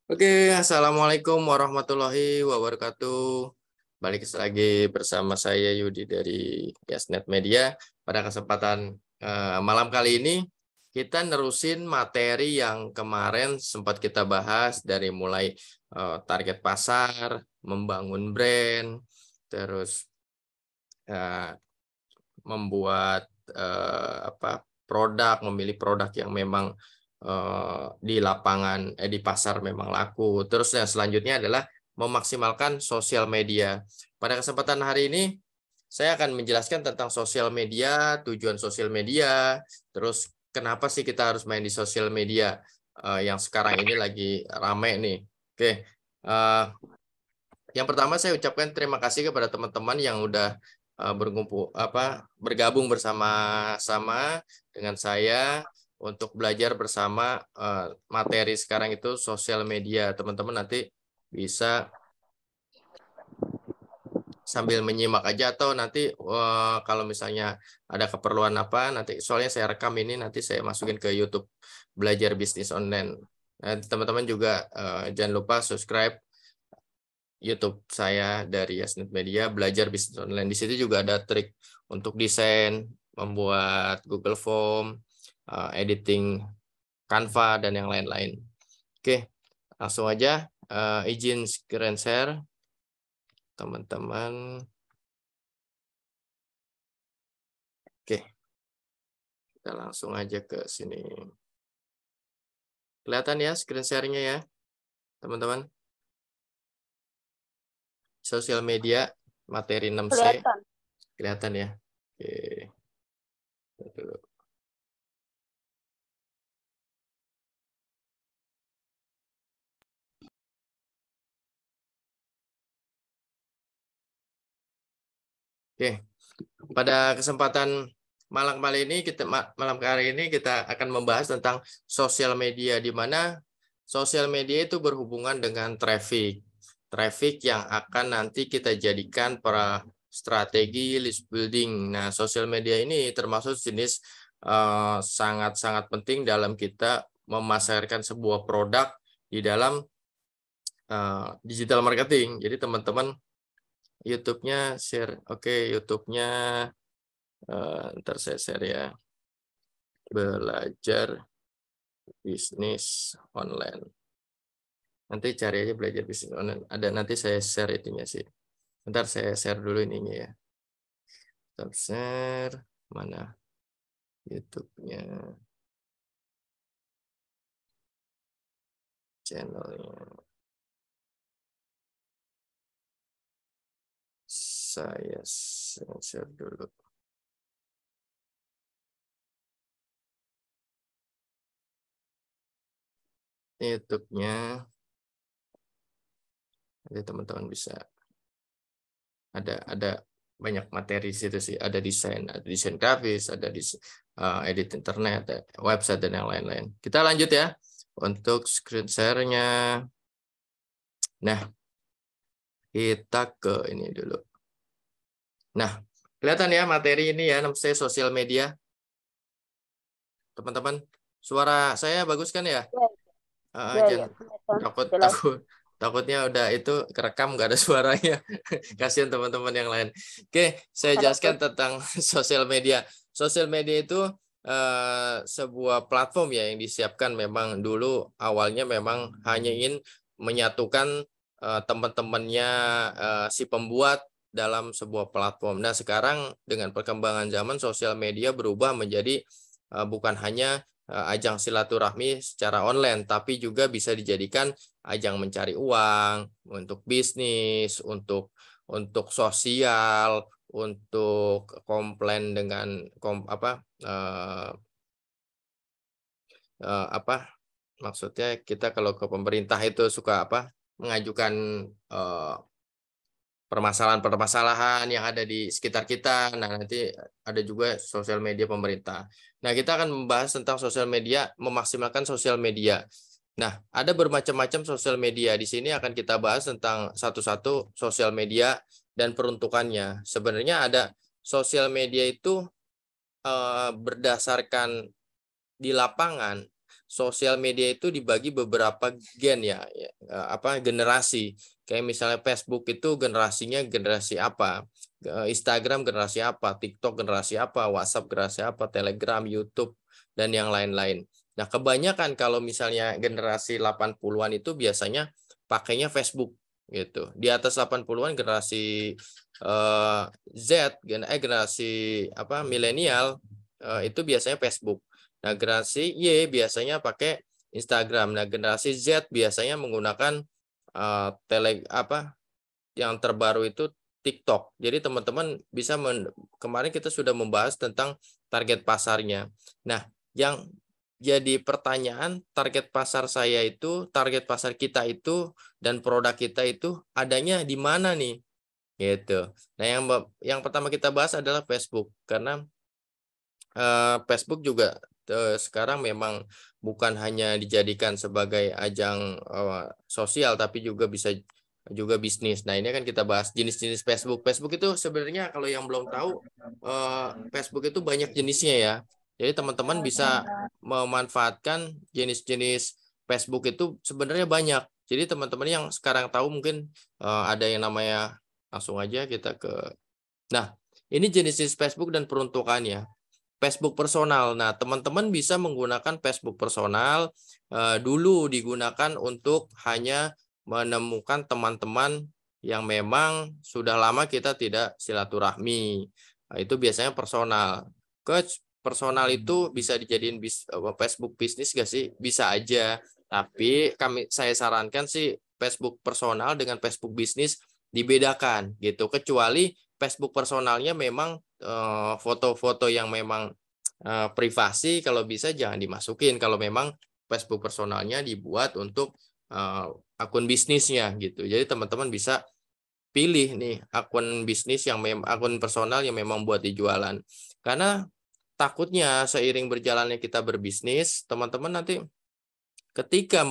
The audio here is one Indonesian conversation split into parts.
Oke, Assalamualaikum warahmatullahi wabarakatuh. Balik lagi bersama saya Yudi dari Yasnet Media. Pada kesempatan malam kali ini, kita nerusin materi yang kemarin sempat kita bahas dari mulai target pasar, membangun brand, terus membuat produk, memilih produk yang memang di lapangan, di pasar memang laku. Terus yang selanjutnya adalah memaksimalkan sosial media. Pada kesempatan hari ini, saya akan menjelaskan tentang sosial media, tujuan sosial media, terus kenapa sih kita harus main di sosial media yang sekarang ini lagi rame nih. Oke, yang pertama saya ucapkan terima kasih kepada teman-teman yang udah bergabung bersama-sama dengan saya untuk belajar bersama materi sekarang itu sosial media. Teman-teman nanti bisa sambil menyimak aja atau nanti kalau misalnya ada keperluan apa nanti soalnya saya rekam ini nanti saya masukin ke YouTube Belajar Bisnis Online. Teman-teman juga jangan lupa subscribe YouTube saya dari Yasnet Media Belajar Bisnis Online. Di situ juga ada trik untuk desain, membuat Google Form, editing Canva, dan yang lain-lain. Oke, langsung aja izin screen share, teman-teman. Oke, kita langsung aja ke sini. Kelihatan ya screen share-nya ya, teman-teman? Sosial media, materi 6C. Kelihatan ya? Oke. Oke, pada kesempatan malam kali ini kita akan membahas tentang sosial media, di mana sosial media itu berhubungan dengan traffic yang akan nanti kita jadikan para strategi list building. Nah, sosial media ini termasuk jenis sangat-sangat penting dalam kita memasarkan sebuah produk di dalam digital marketing. Jadi teman-teman YouTube-nya share, oke, YouTube-nya ntar saya share ya, Belajar Bisnis Online. Nanti cari aja Belajar Bisnis Online. Ada nanti saya share itunya sih. Ntar saya share dulu ininya ya. Stop share mana YouTube-nya, channelnya. Saya share dulu. YouTube-nya, nanti teman-teman bisa ada banyak materi di situ sih, ada desain grafis, ada edit internet, ada website dan yang lain-lain. Kita lanjut ya untuk screen share-nya. Nah, kita ke ini dulu. Nah, kelihatan ya materi ini ya, namanya sosial media. Teman-teman, suara saya bagus kan ya? Jangan takutnya udah itu kerekam nggak ada suaranya. Kasihan teman-teman yang lain. Oke, saya jelaskan tentang sosial media. Sosial media itu sebuah platform ya yang disiapkan memang dulu awalnya memang hanya ingin menyatukan teman-temannya si pembuat dalam sebuah platform. Nah, sekarang dengan perkembangan zaman sosial media berubah menjadi bukan hanya ajang silaturahmi secara online, tapi juga bisa dijadikan ajang mencari uang, untuk bisnis, untuk sosial, untuk komplain dengan maksudnya kita kalau ke pemerintah itu suka mengajukan permasalahan-permasalahan yang ada di sekitar kita. Nah, nanti ada juga sosial media pemerintah. Nah, kita akan membahas tentang sosial media, memaksimalkan sosial media. Nah, ada bermacam-macam sosial media. Di sini akan kita bahas tentang satu-satu sosial media dan peruntukannya. Sebenarnya ada sosial media itu berdasarkan di lapangan sosial media itu dibagi beberapa gen ya, generasi. Kayak misalnya Facebook itu generasinya generasi apa, Instagram generasi apa, TikTok generasi apa, WhatsApp generasi apa, Telegram, YouTube dan yang lain-lain. Nah, kebanyakan kalau misalnya generasi 80-an itu biasanya pakainya Facebook gitu. Di atas 80-an generasi Z, generasi milenial itu biasanya Facebook. Nah, generasi Y biasanya pakai Instagram. Nah, generasi Z biasanya menggunakan yang terbaru itu TikTok. Jadi teman-teman bisa kemarin kita sudah membahas tentang target pasarnya. Nah, yang jadi pertanyaan, target pasar saya itu, target pasar kita itu dan produk kita itu adanya di mana nih? Gitu. Nah, yang pertama kita bahas adalah Facebook, karena Facebook juga sekarang memang bukan hanya dijadikan sebagai ajang sosial, tapi juga bisa juga bisnis. Nah, ini kan kita bahas jenis-jenis Facebook. Facebook itu sebenarnya kalau yang belum tahu, Facebook itu banyak jenisnya ya. Jadi teman-teman bisa memanfaatkan jenis-jenis Facebook itu sebenarnya banyak. Jadi teman-teman yang sekarang tahu mungkin ada yang namanya, langsung aja kita ke. Nah, ini jenis-jenis Facebook dan peruntukannya. Facebook personal. Nah, teman-teman bisa menggunakan Facebook personal, dulu digunakan untuk hanya menemukan teman-teman yang memang sudah lama kita tidak silaturahmi. Nah, itu biasanya personal. Personal itu bisa dijadiin Facebook bisnis gak sih? Bisa aja. Tapi saya sarankan sih Facebook personal dengan Facebook bisnis dibedakan gitu. Kecuali Facebook personalnya memang foto-foto yang memang privasi, kalau bisa jangan dimasukin kalau memang Facebook personalnya dibuat untuk akun bisnisnya gitu. Jadi teman-teman bisa pilih nih akun bisnis akun personal yang memang buat dijualan. Karena takutnya seiring berjalannya kita berbisnis, teman-teman nanti ketika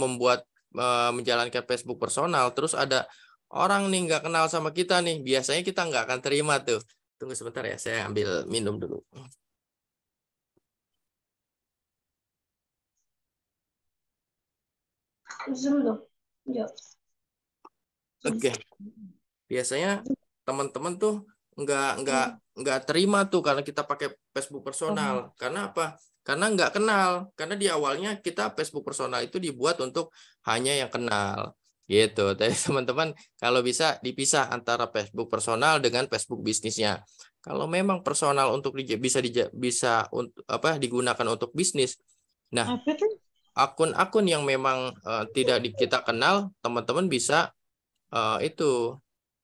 menjalankan Facebook personal, terus ada orang nih nggak kenal sama kita nih, biasanya kita nggak akan terima tuh. Tunggu sebentar ya, saya ambil minum dulu. Oke, biasanya teman-teman tuh nggak terima tuh karena kita pakai Facebook personal. Karena apa? Karena nggak kenal. Karena di awalnya kita Facebook personal itu dibuat untuk hanya yang kenal gitu. Tapi teman-teman kalau bisa dipisah antara Facebook personal dengan Facebook bisnisnya. Kalau memang personal untuk bisa digunakan untuk bisnis. Nah, akun-akun yang memang tidak kita kenal, teman-teman bisa itu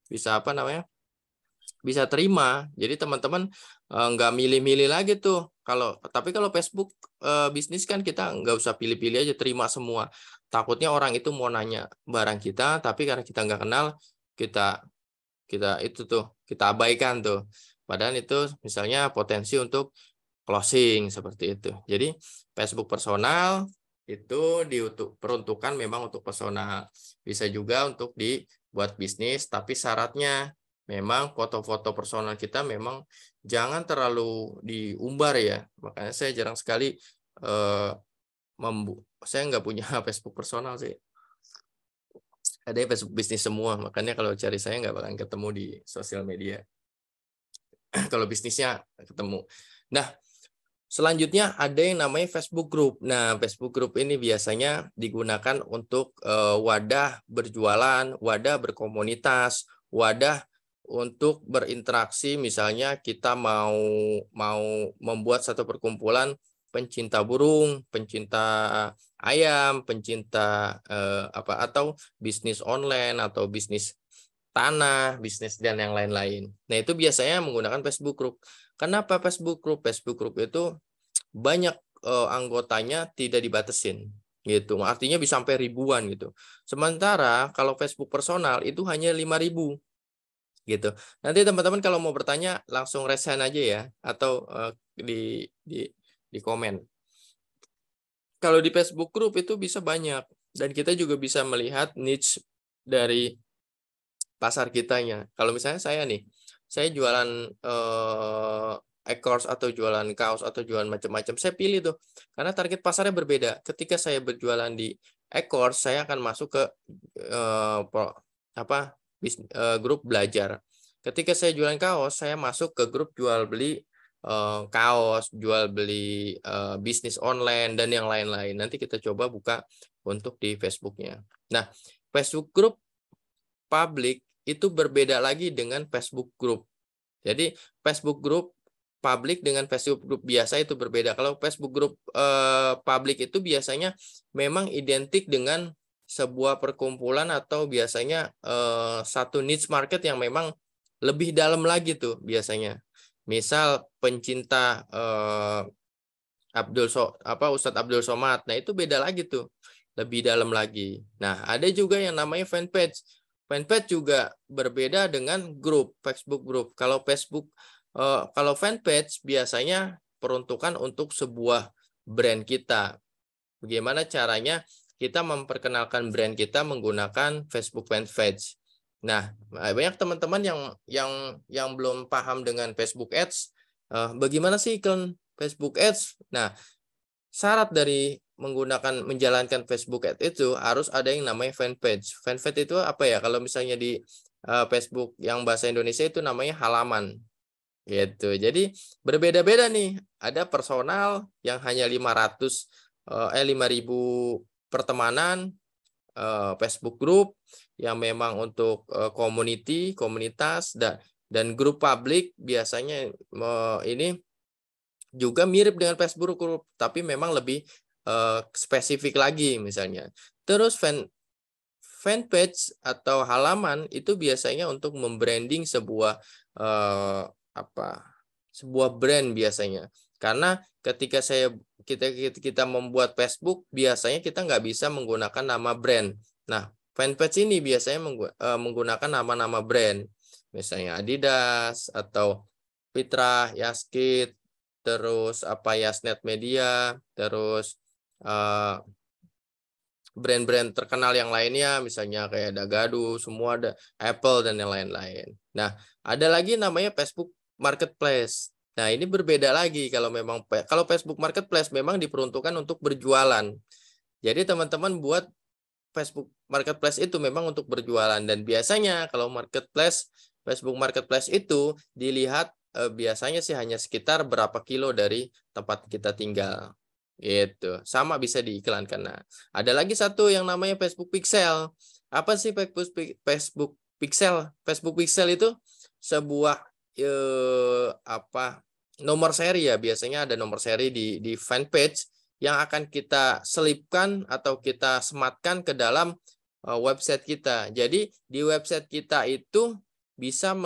bisa bisa terima. Jadi teman-teman nggak milih-milih lagi tuh. Tapi kalau Facebook bisnis kan kita nggak usah pilih-pilih aja, terima semua. Takutnya orang itu mau nanya barang kita, tapi karena kita nggak kenal, kita kita abaikan tuh. Padahal itu misalnya potensi untuk closing seperti itu. Jadi Facebook personal itu peruntukan memang untuk personal. Bisa juga untuk dibuat bisnis, tapi syaratnya memang foto-foto personal kita memang jangan terlalu diumbar ya. Makanya saya jarang sekali saya nggak punya Facebook personal sih. Ada Facebook bisnis semua, makanya kalau cari saya nggak bakalan ketemu di sosial media. Kalau bisnisnya ketemu. Nah, selanjutnya ada yang namanya Facebook Group. Nah, Facebook Group ini biasanya digunakan untuk wadah berjualan, wadah berkomunitas, wadah untuk berinteraksi. Misalnya kita mau membuat satu perkumpulan pencinta burung, pencinta ayam, pencinta atau bisnis online atau bisnis tanah, bisnis dan yang lain-lain. Nah, itu biasanya menggunakan Facebook Group. Kenapa Facebook Group? Facebook Group itu banyak anggotanya tidak dibatasin gitu. Artinya bisa sampai ribuan gitu. Sementara kalau Facebook personal itu hanya 5.000 gitu. Nanti teman-teman kalau mau bertanya langsung raise hand aja ya, atau di komen. Kalau di Facebook Group itu bisa banyak, dan kita juga bisa melihat niche dari pasar kitanya. Kalau misalnya saya nih, saya jualan e-course atau jualan kaos atau jualan macam-macam, saya pilih tuh karena target pasarnya berbeda. Ketika saya berjualan di e-course, saya akan masuk ke grup belajar. Ketika saya jualan kaos, saya masuk ke grup jual beli kaos, jual beli bisnis online dan yang lain-lain. Nanti kita coba buka untuk di Facebook-nya. Nah, Facebook group public itu berbeda lagi dengan Facebook group. Jadi Facebook group public dengan Facebook group biasa itu berbeda. Kalau Facebook group public itu biasanya memang identik dengan sebuah perkumpulan atau biasanya satu niche market yang memang lebih dalam lagi tuh biasanya. Misal pencinta Ustadz Abdul Somad. Nah, itu beda lagi tuh. Lebih dalam lagi. Nah, ada juga yang namanya fanpage. Fanpage juga berbeda dengan grup, Facebook group. Kalau fanpage biasanya peruntukan untuk sebuah brand kita. Bagaimana caranya kita memperkenalkan brand kita menggunakan Facebook fanpage. Nah, banyak teman-teman yang belum paham dengan Facebook Ads. Bagaimana sih iklan Facebook Ads? Nah, syarat dari menjalankan Facebook Ads itu harus ada yang namanya fanpage. Fanpage itu apa ya? Kalau misalnya di Facebook yang bahasa Indonesia itu namanya halaman. Gitu. Jadi berbeda-beda nih. Ada personal yang hanya 5.000 pertemanan, Facebook group yang memang untuk komunitas dan grup publik biasanya ini juga mirip dengan Facebook group tapi memang lebih spesifik lagi misalnya. Terus fanpage atau halaman itu biasanya untuk membranding sebuah sebuah brand biasanya. Karena ketika kita membuat Facebook biasanya kita nggak bisa menggunakan nama brand. Nah, fanpage ini biasanya menggunakan nama-nama brand. Misalnya Adidas atau Fitra, Yaskit, terus Yasnet Media, terus brand-brand terkenal yang lainnya, misalnya kayak Dagadu, semua ada Apple dan yang lain-lain. Nah, ada lagi namanya Facebook Marketplace. Nah, ini berbeda lagi kalau Facebook Marketplace memang diperuntukkan untuk berjualan. Jadi teman-teman buat Facebook Marketplace itu memang untuk berjualan dan biasanya kalau Facebook Marketplace itu dilihat biasanya sih hanya sekitar berapa kilo dari tempat kita tinggal. Gitu. Sama bisa diiklankan. Nah, ada lagi satu yang namanya Facebook Pixel. Apa sih Facebook Pixel? Facebook Pixel itu sebuah nomor seri ya. Biasanya ada nomor seri di fanpage yang akan kita selipkan atau kita sematkan ke dalam website kita. Jadi di website kita itu bisa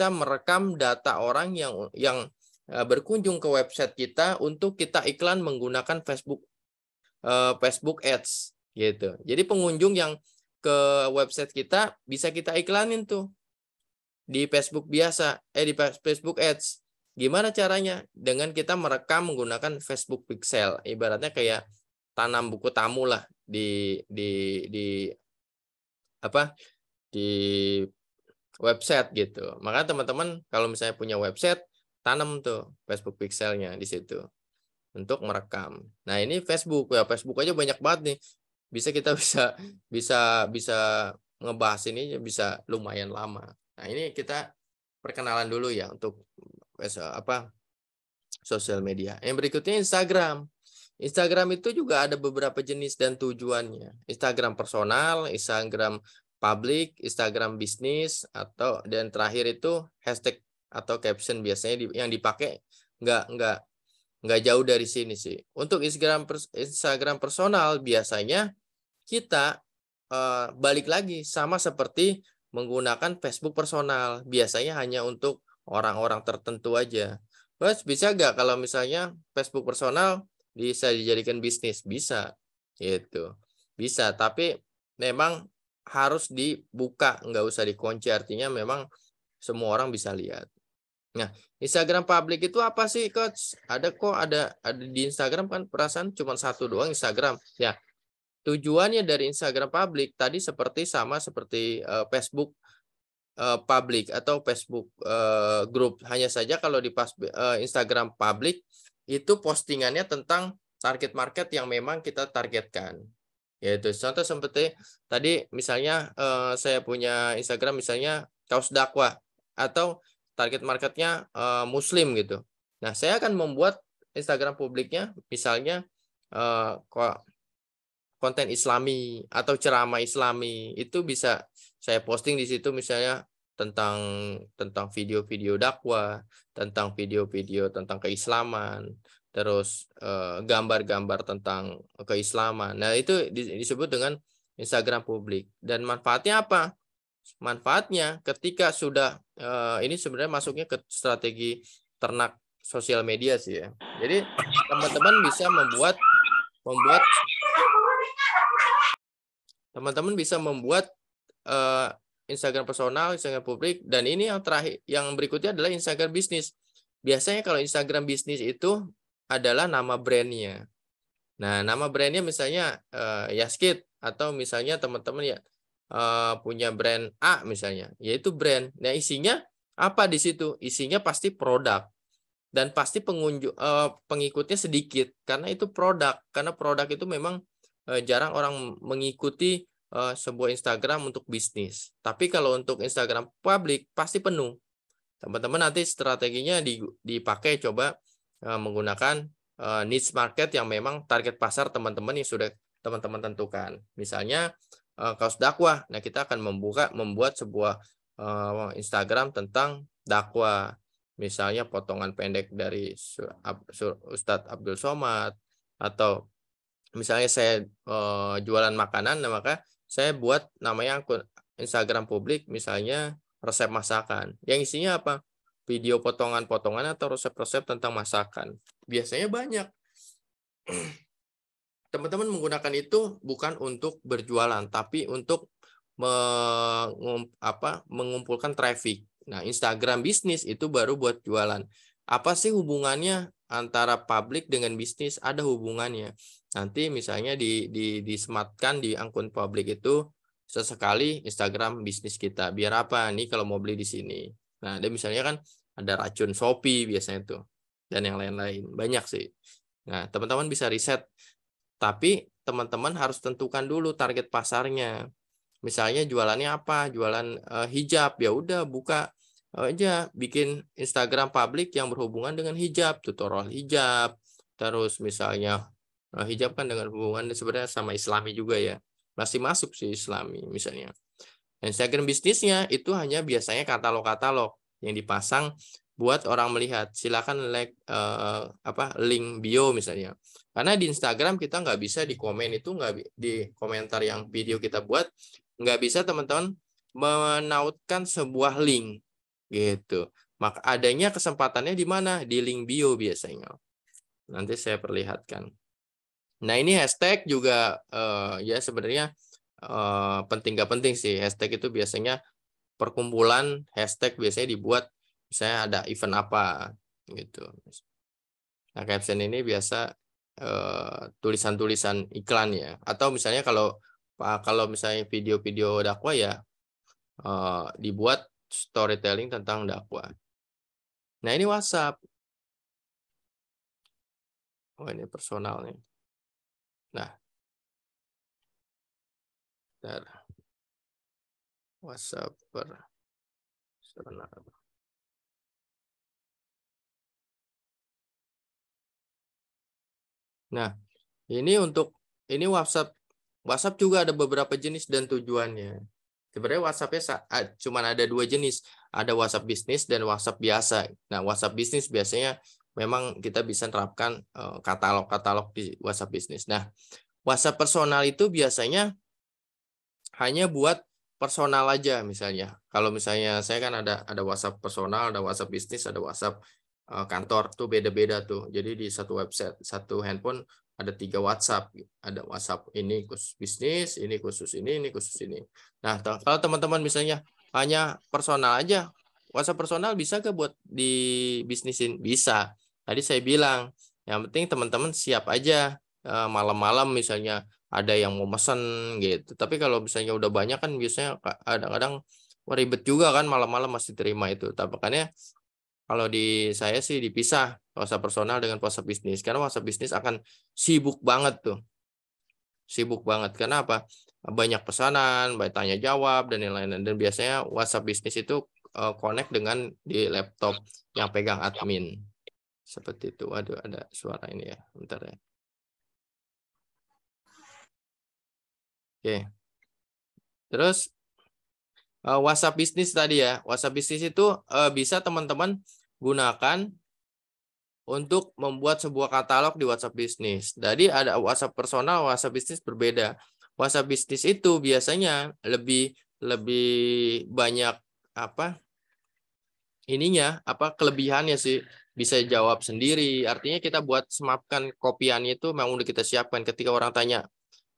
merekam data orang yang berkunjung ke website kita untuk kita iklan menggunakan Facebook Ads gitu. Jadi pengunjung yang ke website kita bisa kita iklanin tuh di Facebook biasa, di Facebook Ads. Gimana caranya? Dengan kita merekam menggunakan Facebook Pixel. Ibaratnya kayak tanam buku tamu lah di website gitu. Maka teman-teman kalau misalnya punya website, tanam tuh Facebook Pixelnya di situ untuk merekam. Nah, ini Facebook ya, Facebook aja banyak banget nih. Kita bisa ngebahas ini bisa lumayan lama. Nah, ini kita perkenalan dulu ya untuk sosial media. Yang berikutnya Instagram. Instagram itu juga ada beberapa jenis dan tujuannya. Instagram personal, Instagram public, Instagram bisnis, dan terakhir itu hashtag atau caption biasanya yang dipakai nggak jauh dari sini sih. Untuk Instagram personal biasanya kita balik lagi sama seperti menggunakan Facebook personal. Biasanya hanya untuk orang-orang tertentu aja. Terus bisa nggak kalau misalnya Facebook personal bisa dijadikan bisnis? Bisa, gitu. Bisa, tapi memang harus dibuka, nggak usah dikunci. Artinya memang semua orang bisa lihat. Nah, Instagram public itu apa sih, Coach? Ada di Instagram kan perasaan cuma satu doang Instagram. Ya, tujuannya dari Instagram public tadi sama seperti Facebook public atau Facebook group. Hanya saja kalau di Instagram public itu postingannya tentang target market yang memang kita targetkan. Yaitu contoh seperti tadi misalnya saya punya Instagram misalnya kaos dakwah atau target marketnya Muslim gitu. Nah, saya akan membuat Instagram publiknya misalnya konten Islami atau ceramah Islami, itu bisa saya posting di situ misalnya tentang video-video dakwah, tentang video-video tentang keislaman, terus gambar-gambar tentang keislaman. Nah, itu disebut dengan Instagram publik. Dan manfaatnya apa? Manfaatnya ketika sudah ini sebenarnya masuknya ke strategi ternak sosial media sih ya. Jadi teman-teman bisa membuat teman-teman bisa membuat Instagram personal, Instagram publik, dan ini yang terakhir, yang berikutnya adalah Instagram bisnis. Biasanya kalau Instagram bisnis itu adalah nama brandnya. Nah, nama brandnya misalnya Yaskit, atau misalnya teman-teman ya punya brand A misalnya, yaitu brand. Nah, isinya apa di situ? Isinya pasti produk. Dan pasti pengikutnya sedikit karena itu produk. Karena produk itu memang jarang orang mengikuti sebuah Instagram untuk bisnis. Tapi kalau untuk Instagram publik pasti penuh. Teman-teman nanti strateginya dipakai coba menggunakan niche market yang memang target pasar teman-teman yang sudah teman-teman tentukan. Misalnya kaos dakwah. Nah, kita akan membuat sebuah Instagram tentang dakwah. Misalnya potongan pendek dari Ustadz Abdul Somad, atau misalnya saya jualan makanan, nah maka saya buat namanya akun Instagram publik misalnya resep masakan. Yang isinya apa? Video potongan-potongan atau resep-resep tentang masakan. Biasanya banyak. Teman-teman menggunakan itu bukan untuk berjualan, tapi untuk mengumpulkan traffic. Nah, Instagram bisnis itu baru buat jualan. Apa sih hubungannya antara publik dengan bisnis? Ada hubungannya. Nanti misalnya disematkan di akun publik itu sesekali Instagram bisnis kita. Biar apa? Nih kalau mau beli di sini. Nah, ada misalnya kan ada racun Shopee biasanya tuh. Dan yang lain-lain. Banyak sih. Nah, teman-teman bisa riset. Tapi teman-teman harus tentukan dulu target pasarnya. Misalnya jualannya apa? Jualan hijab, ya udah buka aja bikin Instagram publik yang berhubungan dengan hijab, tutorial hijab. Terus misalnya hijab kan dengan hubungan sebenarnya sama Islami juga ya. Masih masuk sih Islami misalnya. Instagram bisnisnya itu hanya biasanya katalog-katalog yang dipasang buat orang melihat. Silakan link bio misalnya. Karena di Instagram kita nggak bisa di komen itu, nggak di komentar yang video kita buat, nggak bisa teman-teman menautkan sebuah link gitu. Maka adanya kesempatannya di mana? Di link bio biasanya. Nanti saya perlihatkan. Nah, ini hashtag juga ya sebenarnya penting nggak penting sih. Hashtag itu biasanya perkumpulan hashtag biasanya dibuat misalnya ada event apa gitu. Nah, caption ini biasa tulisan-tulisan iklan ya. Atau misalnya kalau misalnya video-video dakwah ya dibuat storytelling tentang dakwah. Nah, ini WhatsApp. Oh, ini personalnya. Nah, WhatsApp personal. Nah, ini WhatsApp juga ada beberapa jenis dan tujuannya. Sebenarnya WhatsApp-nya cuma ada 2 jenis. Ada WhatsApp bisnis dan WhatsApp biasa. Nah, WhatsApp bisnis biasanya memang kita bisa terapkan katalog-katalog di WhatsApp bisnis. Nah, WhatsApp personal itu biasanya hanya buat personal aja misalnya. Kalau misalnya saya kan ada WhatsApp personal, ada WhatsApp bisnis, ada WhatsApp kantor, tuh beda-beda tuh. Jadi di satu website, satu handphone ada 3 WhatsApp. Ada WhatsApp ini khusus bisnis, ini khusus ini khusus ini. Nah, kalau teman-teman misalnya hanya personal aja, WhatsApp personal bisa ke buat dibisnisin? Bisa. Tadi saya bilang, yang penting teman-teman siap aja malam-malam misalnya ada yang mau mesen gitu. Tapi kalau misalnya udah banyak kan biasanya kadang-kadang Wah, ribet juga kan, malam-malam masih terima itu. Tapi makanya kalau di saya sih dipisah WhatsApp personal dengan WhatsApp bisnis, karena WhatsApp bisnis akan sibuk banget tuh. Sibuk banget. Karena apa? Banyak pesanan, banyak tanya jawab dan yang lain-lain. Dan biasanya WhatsApp bisnis itu connect dengan di laptop yang pegang admin. Seperti itu. Waduh, ada suara ini ya. Bentar ya. Oke. Terus WhatsApp bisnis tadi ya. WhatsApp bisnis itu bisa teman-teman gunakan untuk membuat sebuah katalog di WhatsApp bisnis. Jadi ada WhatsApp personal, WhatsApp bisnis berbeda. WhatsApp bisnis itu biasanya lebih lebih banyak apa kelebihannya sih, bisa jawab sendiri. Artinya kita buat semapkan kopiannya itu memang udah kita siapkan. Ketika orang tanya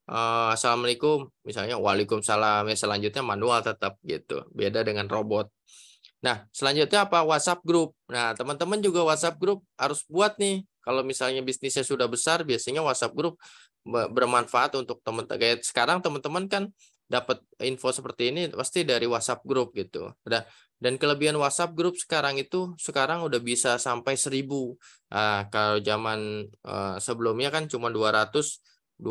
Assalamualaikum, misalnya Waalaikumsalam, ya selanjutnya manual tetap gitu. Beda dengan robot. Nah, selanjutnya apa? WhatsApp group. Nah, teman-teman juga WhatsApp group harus buat nih. Kalau misalnya bisnisnya sudah besar, biasanya WhatsApp group bermanfaat untuk teman-teman. Kayak sekarang teman-teman kan dapat info seperti ini pasti dari WhatsApp group gitu. Dan kelebihan WhatsApp group sekarang udah bisa sampai 1.000. Nah, kalau zaman sebelumnya kan cuma 215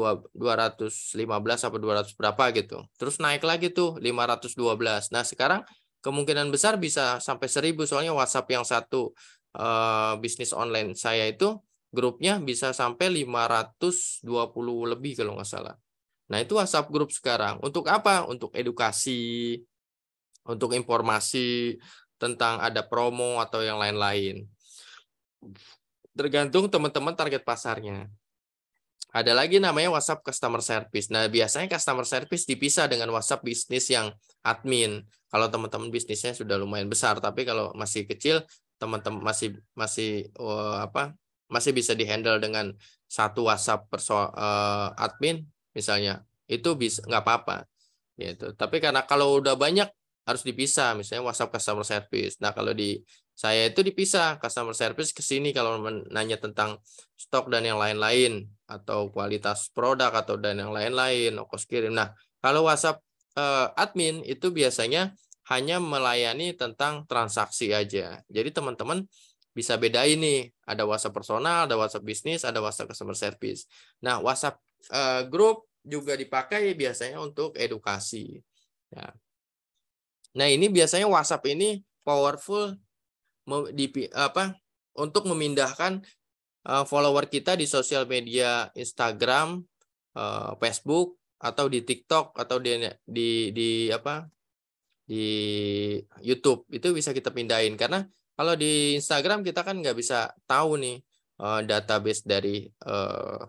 apa 200 berapa gitu. Terus naik lagi tuh 512. Nah, sekarang kemungkinan besar bisa sampai 1.000, soalnya WhatsApp yang satu bisnis online saya itu grupnya bisa sampai 520 lebih kalau nggak salah. Nah, itu WhatsApp grup sekarang. Untuk apa? Untuk edukasi, untuk informasi tentang ada promo atau yang lain-lain. Tergantung teman-teman target pasarnya. Ada lagi namanya WhatsApp Customer Service. Nah, biasanya Customer Service dipisah dengan WhatsApp bisnis yang admin. Kalau teman-teman bisnisnya sudah lumayan besar, tapi kalau masih kecil, teman-teman masih bisa dihandle dengan satu WhatsApp admin misalnya. Itu bisa nggak apa-apa gitu. Tapi karena kalau udah banyak harus dipisah, misalnya WhatsApp Customer Service. Nah, kalau di saya itu dipisah, customer service ke sini kalau nanya tentang stok dan yang lain-lain, atau kualitas produk atau dan yang lain-lain, ongkos kirim. Nah, kalau WhatsApp admin itu biasanya hanya melayani tentang transaksi aja. Jadi teman-teman bisa bedain nih, ada WhatsApp personal, ada WhatsApp bisnis, ada WhatsApp customer service. Nah, WhatsApp group juga dipakai biasanya untuk edukasi. Ya. Nah, ini biasanya WhatsApp ini powerful untuk memindahkan follower kita di sosial media Instagram, Facebook, atau di TikTok, atau di YouTube. Itu bisa kita pindahin, karena kalau di Instagram kita kan nggak bisa tahu nih database dari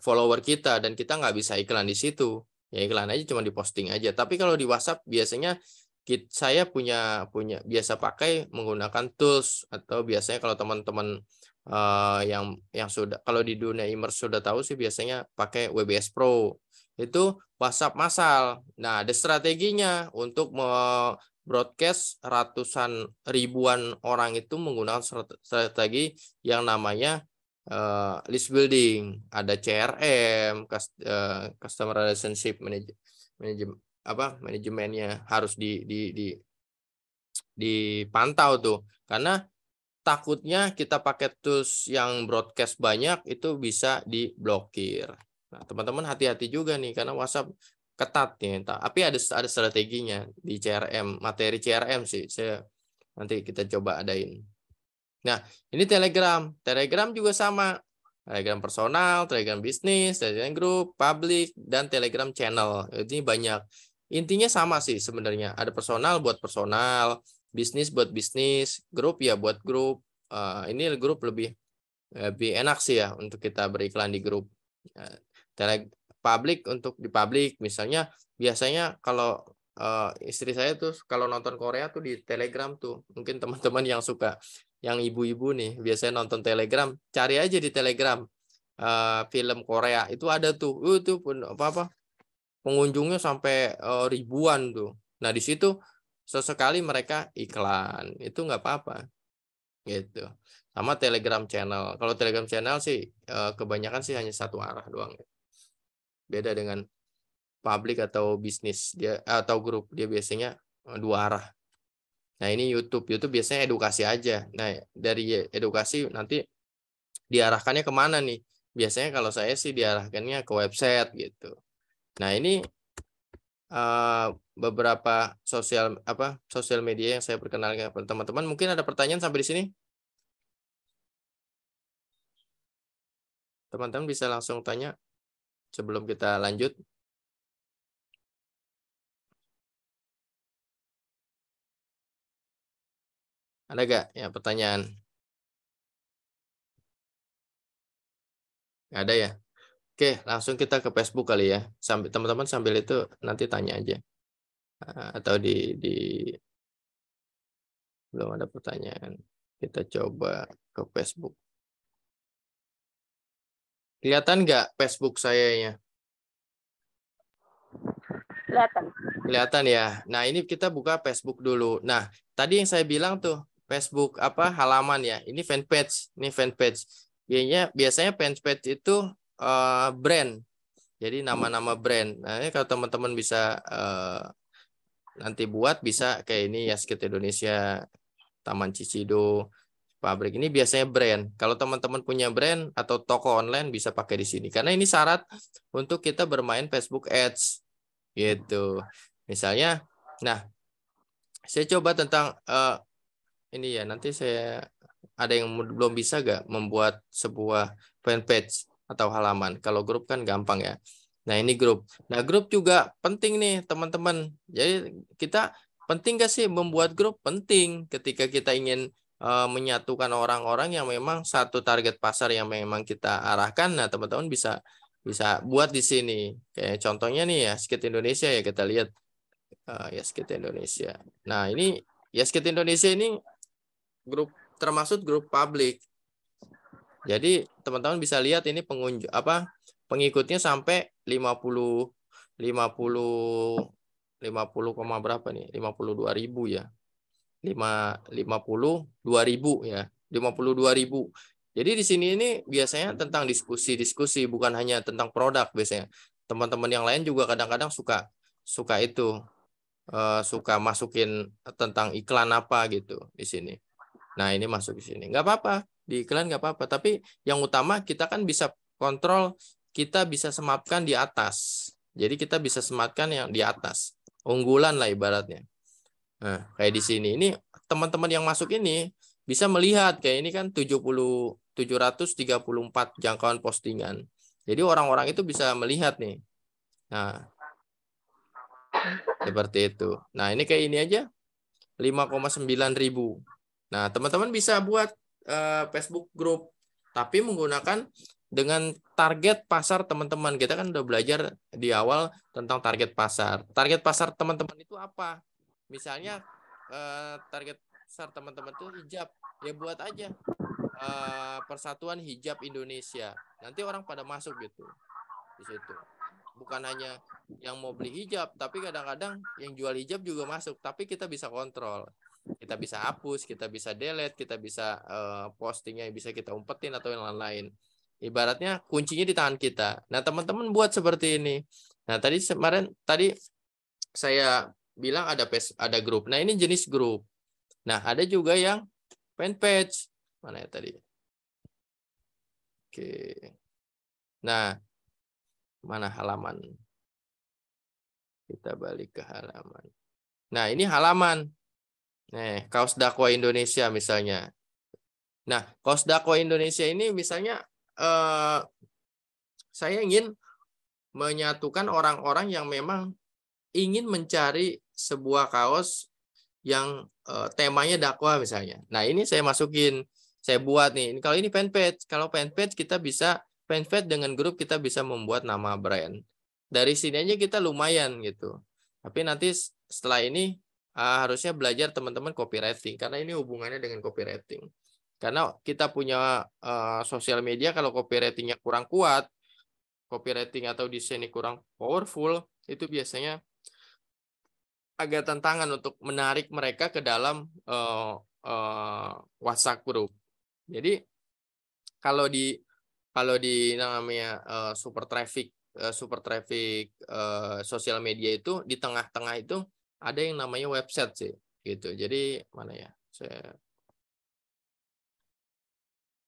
follower kita, dan kita nggak bisa iklan di situ. Ya iklan aja, cuma diposting aja. Tapi kalau di WhatsApp biasanya saya punya biasa pakai menggunakan tools, atau biasanya kalau teman-teman yang sudah, kalau di dunia e-commerce sudah tahu sih, biasanya pakai WBS Pro. Itu WhatsApp massal. Nah, ada strateginya untuk broadcast ratusan ribuan orang itu menggunakan strategi yang namanya list building. Ada CRM, customer relationship manajemennya harus dipantau tuh, karena takutnya kita pakai tools yang broadcast banyak itu bisa diblokir. Nah, teman-teman hati-hati juga nih, karena WhatsApp ketat nih. Tapi ada strateginya di CRM, materi CRM sih. Nanti kita coba adain. Nah, ini Telegram. Telegram juga sama. Telegram personal, Telegram bisnis, Telegram group, public, dan Telegram channel. Ini banyak. Intinya sama sih sebenarnya. Ada personal buat personal, bisnis buat bisnis, grup ya buat grup. Ini grup lebih enak sih ya untuk kita beriklan di grup. Public untuk di public, misalnya biasanya kalau istri saya tuh kalau nonton Korea tuh di Telegram tuh. Mungkin teman-teman yang suka, yang ibu-ibu nih biasanya nonton Telegram, cari aja di Telegram film Korea itu ada tuh. Itu pun pengunjungnya sampai ribuan tuh. Nah, di situ sesekali mereka iklan, itu nggak apa-apa gitu. Sama Telegram channel. Kalau Telegram channel sih kebanyakan sih hanya satu arah doang. Beda dengan publik atau bisnis, dia atau grup, dia biasanya dua arah. Nah, ini YouTube. YouTube biasanya edukasi aja. Nah, dari edukasi nanti diarahkannya kemana nih? Biasanya kalau saya sih diarahkannya ke website gitu. Nah, ini beberapa sosial media yang saya perkenalkan kepada teman-teman. Mungkin ada pertanyaan sampai di sini? Teman-teman bisa langsung tanya sebelum kita lanjut. Ada gak ya pertanyaan? Nggak ada ya? Oke, langsung kita ke Facebook kali ya. Sambil teman-teman sambil itu nanti tanya aja. Atau di belum ada pertanyaan. Kita coba ke Facebook. Kelihatan nggak Facebook saya ya? Kelihatan. Kelihatan ya. Nah, ini kita buka Facebook dulu. Nah, tadi yang saya bilang tuh Facebook halaman ya. Ini fanpage, ini fanpage. Biasanya fanpage itu brand. Jadi nama-nama brand. Nah, ini kalau teman-teman bisa nanti buat bisa kayak ini ya, Yaskit Indonesia, Taman Cicido, pabrik. Ini biasanya brand. Kalau teman-teman punya brand atau toko online bisa pakai di sini. Karena ini syarat untuk kita bermain Facebook Ads gitu. Misalnya, nah, saya coba tentang ini ya. Nanti saya ada yang belum bisa gak membuat sebuah fanpage atau halaman. Kalau grup kan gampang ya. Nah, ini grup. Nah, grup juga penting nih, teman-teman. Jadi kita penting gak sih membuat grup? Penting ketika kita ingin menyatukan orang-orang yang memang satu target pasar yang memang kita arahkan. Nah, teman-teman bisa buat di sini. Kayak contohnya nih ya, Skate Indonesia ya, kita lihat ya Skate Indonesia. Nah, ini ya Skate Indonesia ini grup termasuk grup publik. Jadi teman-teman bisa lihat ini pengikutnya sampai 50 berapa nih? 52.000 ya. 52.000 ya. 52.000. Jadi di sini ini biasanya tentang diskusi-diskusi, bukan hanya tentang produk biasanya. Teman-teman yang lain juga kadang-kadang suka itu suka masukin tentang iklan apa gitu di sini. Nah, ini masuk di sini. Nggak apa-apa. Di iklan nggak apa-apa. Tapi yang utama kita kan bisa kontrol, kita bisa sematkan di atas. Jadi kita bisa sematkan yang di atas. Unggulan lah ibaratnya. Nah, kayak di sini. Ini teman-teman yang masuk ini bisa melihat kayak ini kan 734 jangkauan postingan. Jadi orang-orang itu bisa melihat nih. Nah, seperti itu. Nah, ini kayak ini aja 5,9 ribu. Nah, teman-teman bisa buat Facebook group, tapi menggunakan dengan target pasar teman-teman. Kita kan udah belajar di awal tentang target pasar. Target pasar teman-teman itu apa? Misalnya target pasar teman-teman itu hijab, ya buat aja Persatuan Hijab Indonesia. Nanti orang pada masuk gitu di situ. Bukan hanya yang mau beli hijab, tapi kadang-kadang yang jual hijab juga masuk. Tapi kita bisa kontrol. Kita bisa hapus, kita bisa delete, kita bisa postingnya bisa kita umpetin atau yang lain-lain. Ibaratnya kuncinya di tangan kita. Nah, teman-teman buat seperti ini. Nah, tadi saya bilang ada grup. Nah, ini jenis grup. Nah, ada juga yang fanpage. Mana ya tadi? Oke. Nah, mana halaman? Kita balik ke halaman. Nah, ini halaman. Nih, Kaos Dakwah Indonesia misalnya. Nah, Kaos Dakwah Indonesia ini misalnya saya ingin menyatukan orang-orang yang memang ingin mencari sebuah kaos yang temanya dakwah misalnya. Nah, ini saya masukin, saya buat nih. Kalau ini fanpage, kalau fanpage kita bisa fanpage dengan grup kita bisa membuat nama brand. Dari sini aja kita lumayan gitu. Tapi nanti setelah ini harusnya belajar teman-teman copywriting karena ini hubungannya dengan copywriting. Karena kita punya sosial media kalau copywritingnya kurang kuat, copywriting atau desainnya kurang powerful, itu biasanya agak tantangan untuk menarik mereka ke dalam WhatsApp group. Jadi kalau di namanya super traffic sosial media itu di tengah-tengah itu ada yang namanya website sih. gitu. Jadi mana ya?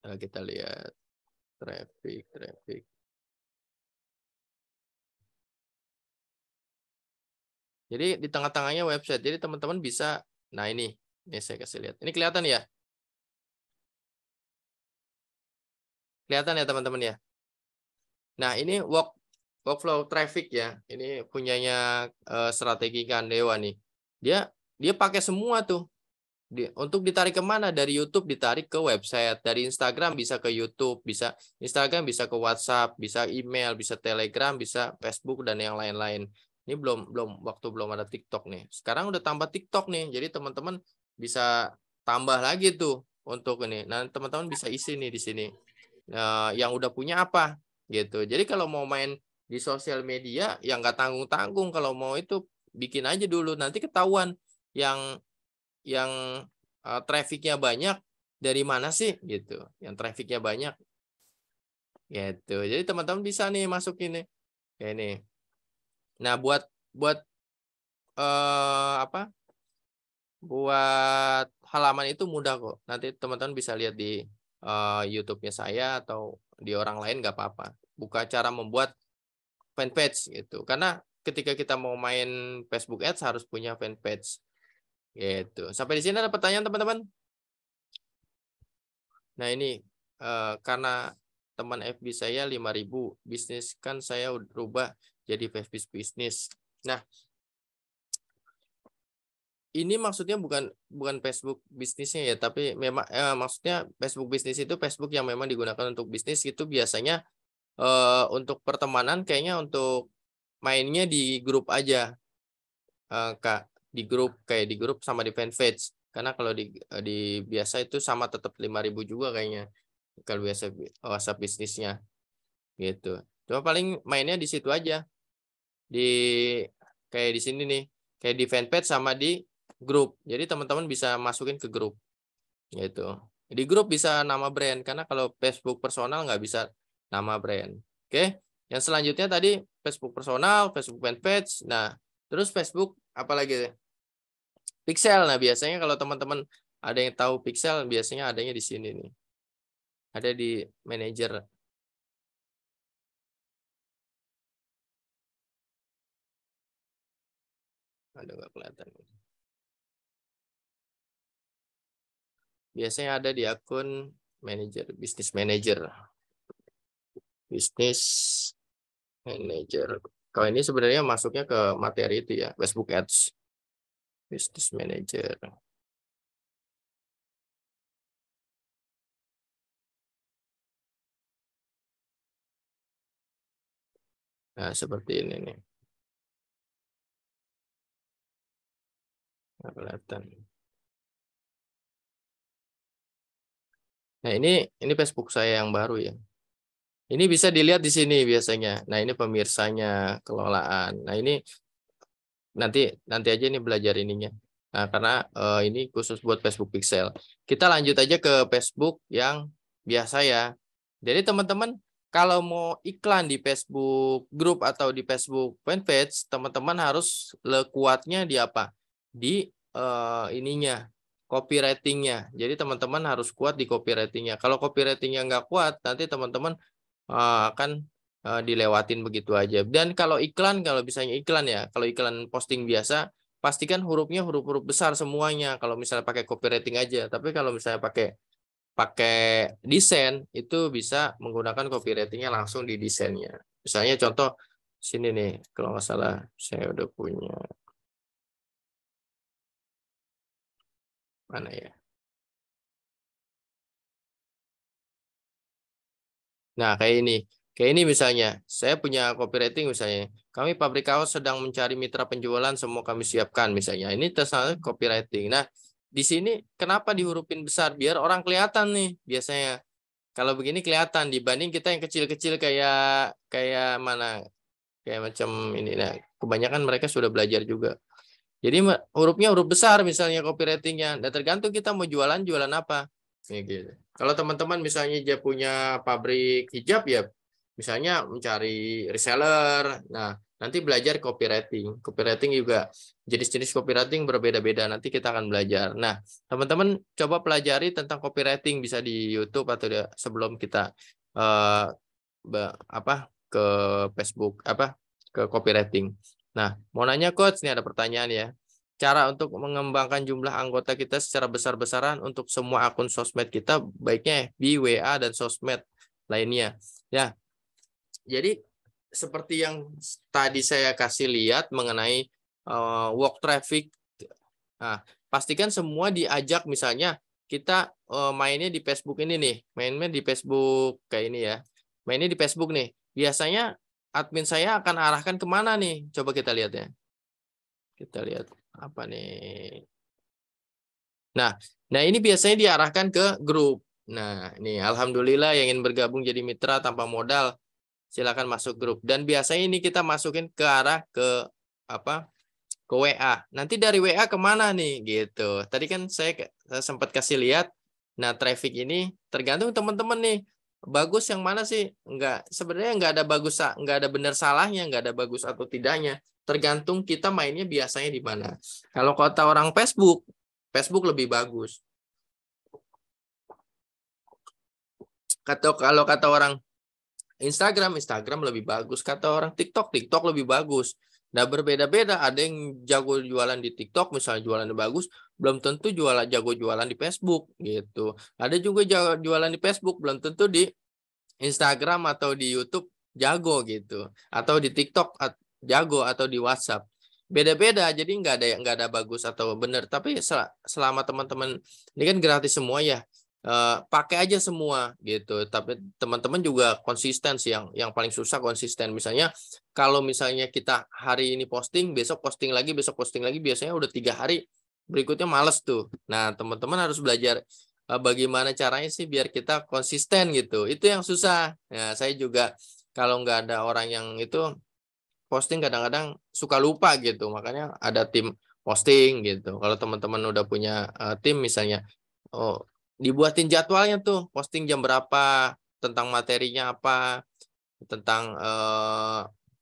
Kita lihat traffic. Jadi di tengah-tengahnya website. Jadi teman-teman bisa, nah ini saya kasih lihat. Ini kelihatan ya? Kelihatan ya teman-teman ya? Nah ini workflow traffic ya. Ini punyanya strategi Kandewa nih. Dia pakai semua tuh. Untuk ditarik kemana? Dari YouTube ditarik ke website, dari Instagram bisa ke YouTube, bisa Instagram bisa ke WhatsApp, bisa email, bisa Telegram, bisa Facebook dan yang lain-lain. Ini belum ada TikTok nih. Sekarang udah tambah TikTok nih. Jadi teman-teman bisa tambah lagi tuh untuk ini. Nah, teman-teman bisa isi nih di sini. Yang udah punya apa gitu. Jadi kalau mau main di sosial media yang nggak tanggung-tanggung, kalau mau itu bikin aja dulu, nanti ketahuan yang trafficnya banyak dari mana sih gitu, yang trafficnya banyak gitu. Jadi teman-teman bisa nih masuk ini kayak ini. Nah buat apa, buat halaman itu mudah kok, nanti teman-teman bisa lihat di YouTube-nya saya atau di orang lain nggak apa-apa, buka cara membuat fanpage gitu, karena ketika kita mau main Facebook Ads harus punya fanpage gitu. Sampai di sini ada pertanyaan teman-teman? Nah ini karena teman FB saya 5.000, bisnis kan saya rubah jadi Facebook bisnis. Nah ini maksudnya bukan Facebook bisnisnya ya, tapi memang maksudnya Facebook bisnis itu Facebook yang memang digunakan untuk bisnis, itu biasanya untuk pertemanan, kayaknya untuk mainnya di grup aja, Kak, di grup, kayak di grup sama di fanpage. Karena kalau di biasa itu sama, tetap 5.000 juga kayaknya kalau biasa WhatsApp bisnisnya gitu. Cuma paling mainnya di situ aja, di kayak di sini nih, kayak di fanpage sama di grup. Jadi teman-teman bisa masukin ke grup gitu. Di grup bisa nama brand, karena kalau Facebook personal nggak bisa nama brand. Oke, yang selanjutnya tadi Facebook personal, Facebook fanpage. Nah terus Facebook apalagi? Pixel. Nah biasanya kalau teman-teman ada yang tahu Pixel, biasanya adanya di sini nih, ada di manajer. Ada nggak kelihatan? Biasanya ada di akun manajer, bisnis manager. Kalau ini sebenarnya masuknya ke materi itu ya, Facebook Ads, Business Manager. Nah, seperti ini nih. Nggak kelihatan. Nah, ini Facebook saya yang baru ya. Ini bisa dilihat di sini biasanya. Nah, ini pemirsanya, kelolaan. Nah, ini nanti aja ini belajar ininya. Nah, karena ini khusus buat Facebook Pixel. Kita lanjut aja ke Facebook yang biasa ya. Jadi teman-teman kalau mau iklan di Facebook Group atau di Facebook Fanpage, teman-teman harus kuatnya di apa? Di ininya, copywriting-nya. Jadi teman-teman harus kuat di copywriting-nya. Kalau copywriting-nya nggak kuat, nanti teman-teman akan dilewatin begitu aja. Dan kalau iklan, kalau misalnya iklan ya, kalau iklan posting biasa, pastikan hurufnya huruf-huruf besar semuanya. Kalau misalnya pakai copywriting aja. Tapi kalau misalnya pakai desain, itu bisa menggunakan copywriting-nya langsung di desainnya. Misalnya contoh sini nih, kalau nggak salah saya udah punya, mana ya? Nah, kayak ini misalnya, saya punya copywriting misalnya, kami pabrik kaos sedang mencari mitra penjualan, semua kami siapkan misalnya. Ini terserah copywriting. Nah, di sini kenapa dihurufin besar? Biar orang kelihatan nih biasanya. Kalau begini kelihatan dibanding kita yang kecil-kecil kayak mana? Kayak macam ini. Nah, kebanyakan mereka sudah belajar juga. Jadi hurufnya huruf besar misalnya copywritingnya. Dan tergantung kita mau jualan apa. Kayak gitu. Kalau teman-teman misalnya dia punya pabrik hijab ya, misalnya mencari reseller. Nah, nanti belajar copywriting. Copywriting juga jenis-jenis copywriting berbeda-beda. Nanti kita akan belajar. Nah, teman-teman coba pelajari tentang copywriting bisa di YouTube atau sebelum kita eh, ke Facebook ke copywriting. Nah, mau nanya coach, ini ada pertanyaan ya. Cara untuk mengembangkan jumlah anggota kita secara besar-besaran untuk semua akun sosmed kita, baiknya FB, WA, dan sosmed lainnya. Ya, jadi seperti yang tadi saya kasih lihat mengenai work traffic. Nah, pastikan semua diajak, misalnya kita mainnya di Facebook ini nih, mainnya di Facebook kayak ini ya. Mainnya di Facebook nih. Biasanya admin saya akan arahkan kemana nih? Coba kita lihat ya. Kita lihat apa nih. Nah, ini biasanya diarahkan ke grup. Nah, ini alhamdulillah yang ingin bergabung jadi mitra tanpa modal, silakan masuk grup. Dan biasanya ini kita masukin ke arah ke ke WA. Nanti dari WA kemana nih gitu. Tadi kan saya sempat kasih lihat. Nah, traffic ini tergantung teman-teman nih. Bagus yang mana sih? Sebenarnya nggak ada bagus, nggak ada benar salahnya, nggak ada bagus atau tidaknya. Tergantung kita mainnya biasanya di mana. Kalau kata orang Facebook, Facebook lebih bagus. Kalau kata orang Instagram lebih bagus. Kata orang TikTok lebih bagus. Nah, berbeda-beda. Ada yang jago jualan di TikTok, misalnya jualannya bagus, belum tentu jago jualan di Facebook gitu. Ada juga jago jualan di Facebook, belum tentu di Instagram atau di YouTube jago gitu. Atau di TikTok jago atau di WhatsApp. Beda-beda, jadi nggak ada bagus atau benar. Tapi selama teman-teman ini kan gratis semua ya. Pakai aja semua gitu. Tapi teman-teman juga konsisten sih, yang paling susah konsisten. Misalnya kalau misalnya kita hari ini posting, besok posting lagi, biasanya udah 3 hari berikutnya males tuh. Nah, teman-teman harus belajar bagaimana caranya sih biar kita konsisten gitu. Itu yang susah. Nah, saya juga kalau nggak ada orang yang itu posting kadang-kadang suka lupa gitu. Makanya ada tim posting gitu. Kalau teman-teman udah punya tim misalnya, dibuatin jadwalnya tuh, posting jam berapa, tentang materinya apa, tentang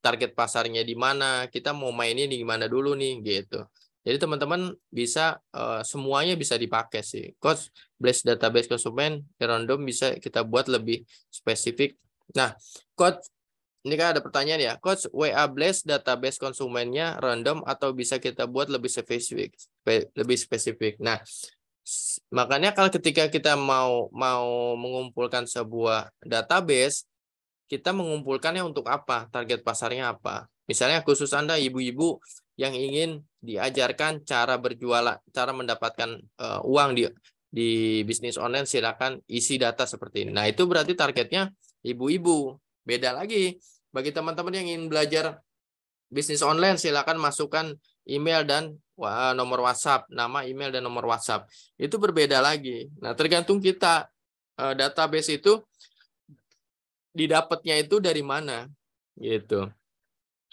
target pasarnya di mana, kita mau mainnya di mana dulu nih gitu. Jadi teman-teman bisa semuanya bisa dipakai sih. Coach, Blast database konsumen random bisa kita buat lebih spesifik. Nah, Coach, ini kan ada pertanyaan ya, Coach, WA Blast database konsumennya random atau bisa kita buat lebih spesifik. Nah, makanya kalau ketika kita mau mengumpulkan sebuah database, kita mengumpulkannya untuk apa? Target pasarnya apa? Misalnya khusus Anda ibu-ibu yang ingin diajarkan cara berjualan, cara mendapatkan uang di bisnis online, silakan isi data seperti ini. Nah, itu berarti targetnya ibu-ibu. Beda lagi bagi teman-teman yang ingin belajar bisnis online, silakan masukkan email dan nomor WhatsApp, nama, email, dan nomor WhatsApp. Itu berbeda lagi. Nah, tergantung kita database itu didapatnya itu dari mana gitu.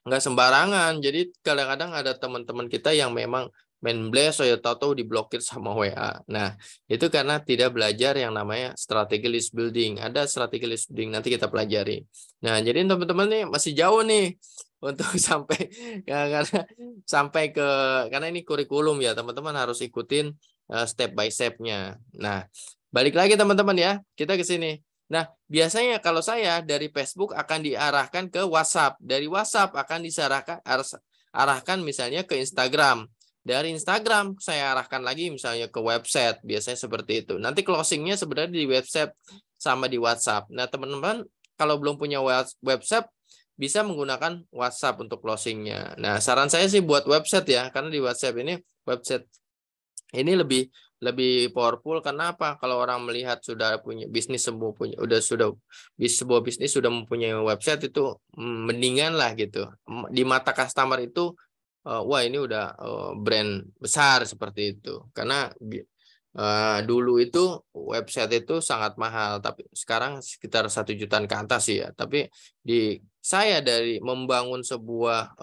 Nggak sembarangan. Jadi kadang-kadang ada teman-teman kita yang memang main blast, saya tahu diblokir sama WA. Nah, itu karena tidak belajar yang namanya strategi list building. Ada strategi list building, nanti kita pelajari. Nah, jadi teman-teman nih masih jauh nih untuk karena ini kurikulum ya, teman-teman harus ikutin step by step-nya. Nah, balik lagi teman-teman ya, kita ke sini. Nah, biasanya kalau saya dari Facebook akan diarahkan ke WhatsApp. Dari WhatsApp akan arahkan misalnya ke Instagram. Dari Instagram saya arahkan lagi misalnya ke website. Biasanya seperti itu. Nanti closingnya sebenarnya di website sama di WhatsApp. Nah, teman-teman kalau belum punya website, bisa menggunakan WhatsApp untuk closingnya. Nah, saran saya sih buat website ya. Karena di website ini lebih powerful. Karena apa? Kalau orang melihat sudah punya bisnis, sebuah bisnis sudah mempunyai website, itu mendingan lah gitu. Di mata customer itu wah ini udah brand besar seperti itu. Karena dulu itu website itu sangat mahal, tapi sekarang sekitar 1 jutaan ke atas sih ya. Tapi saya dari membangun sebuah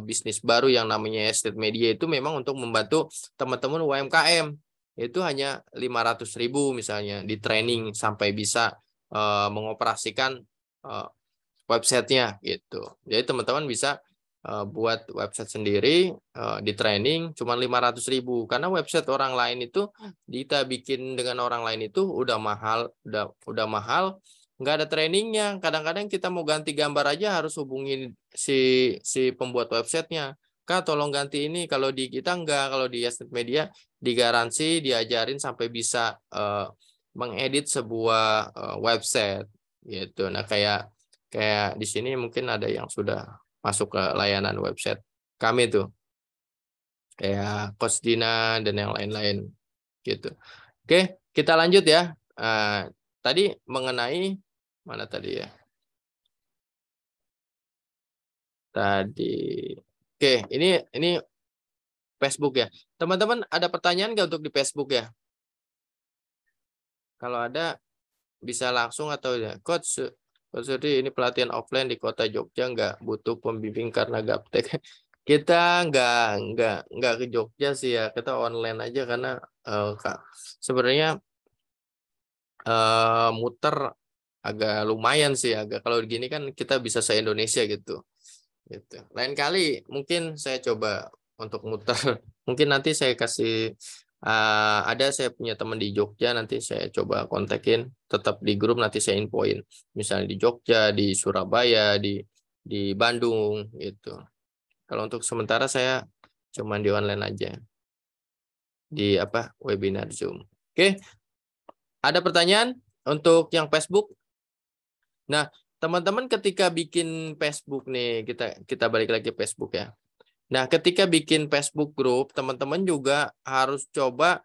bisnis baru yang namanya Estate Media itu memang untuk membantu teman-teman UMKM. Itu hanya 500.000 misalnya di training sampai bisa mengoperasikan websitenya gitu. Jadi teman-teman bisa buat website sendiri, di training cuma 500.000 karena website orang lain itu kita bikin dengan orang lain itu udah mahal, udah mahal, nggak ada trainingnya. Kadang-kadang kita mau ganti gambar aja harus hubungin si pembuat websitenya. Kak, tolong ganti ini. Kalau di kita enggak, kalau di Yasnet Media digaransi diajarin sampai bisa mengedit sebuah website gitu. Nah, kayak di sini mungkin ada yang sudah masuk ke layanan website kami tuh, kayak Coach Dina dan yang lain-lain gitu. Oke, kita lanjut ya. Tadi mengenai mana tadi ya? Tadi. Oke, ini Facebook ya. Teman-teman ada pertanyaan nggak untuk di Facebook ya? Kalau ada bisa langsung atau ya, Coach Sudi, ini pelatihan offline di kota Jogja nggak butuh pembimbing karena gaptek. Kita nggak ke Jogja sih ya, kita online aja karena sebenarnya muter agak lumayan sih, agak kalau gini kan kita bisa se-Indonesia gitu. Gitu. Lain kali mungkin saya coba untuk muter. Mungkin nanti saya kasih ada saya punya teman di Jogja, nanti saya coba kontakin, tetap di grup nanti saya infoin. Misalnya di Jogja, di Surabaya, di Bandung gitu. Kalau untuk sementara saya cuma di online aja. Di webinar Zoom. Oke. Ada pertanyaan untuk yang Facebook? Nah, teman-teman ketika bikin Facebook nih, kita balik lagi ke Facebook ya. Nah, ketika bikin Facebook group, teman-teman juga harus coba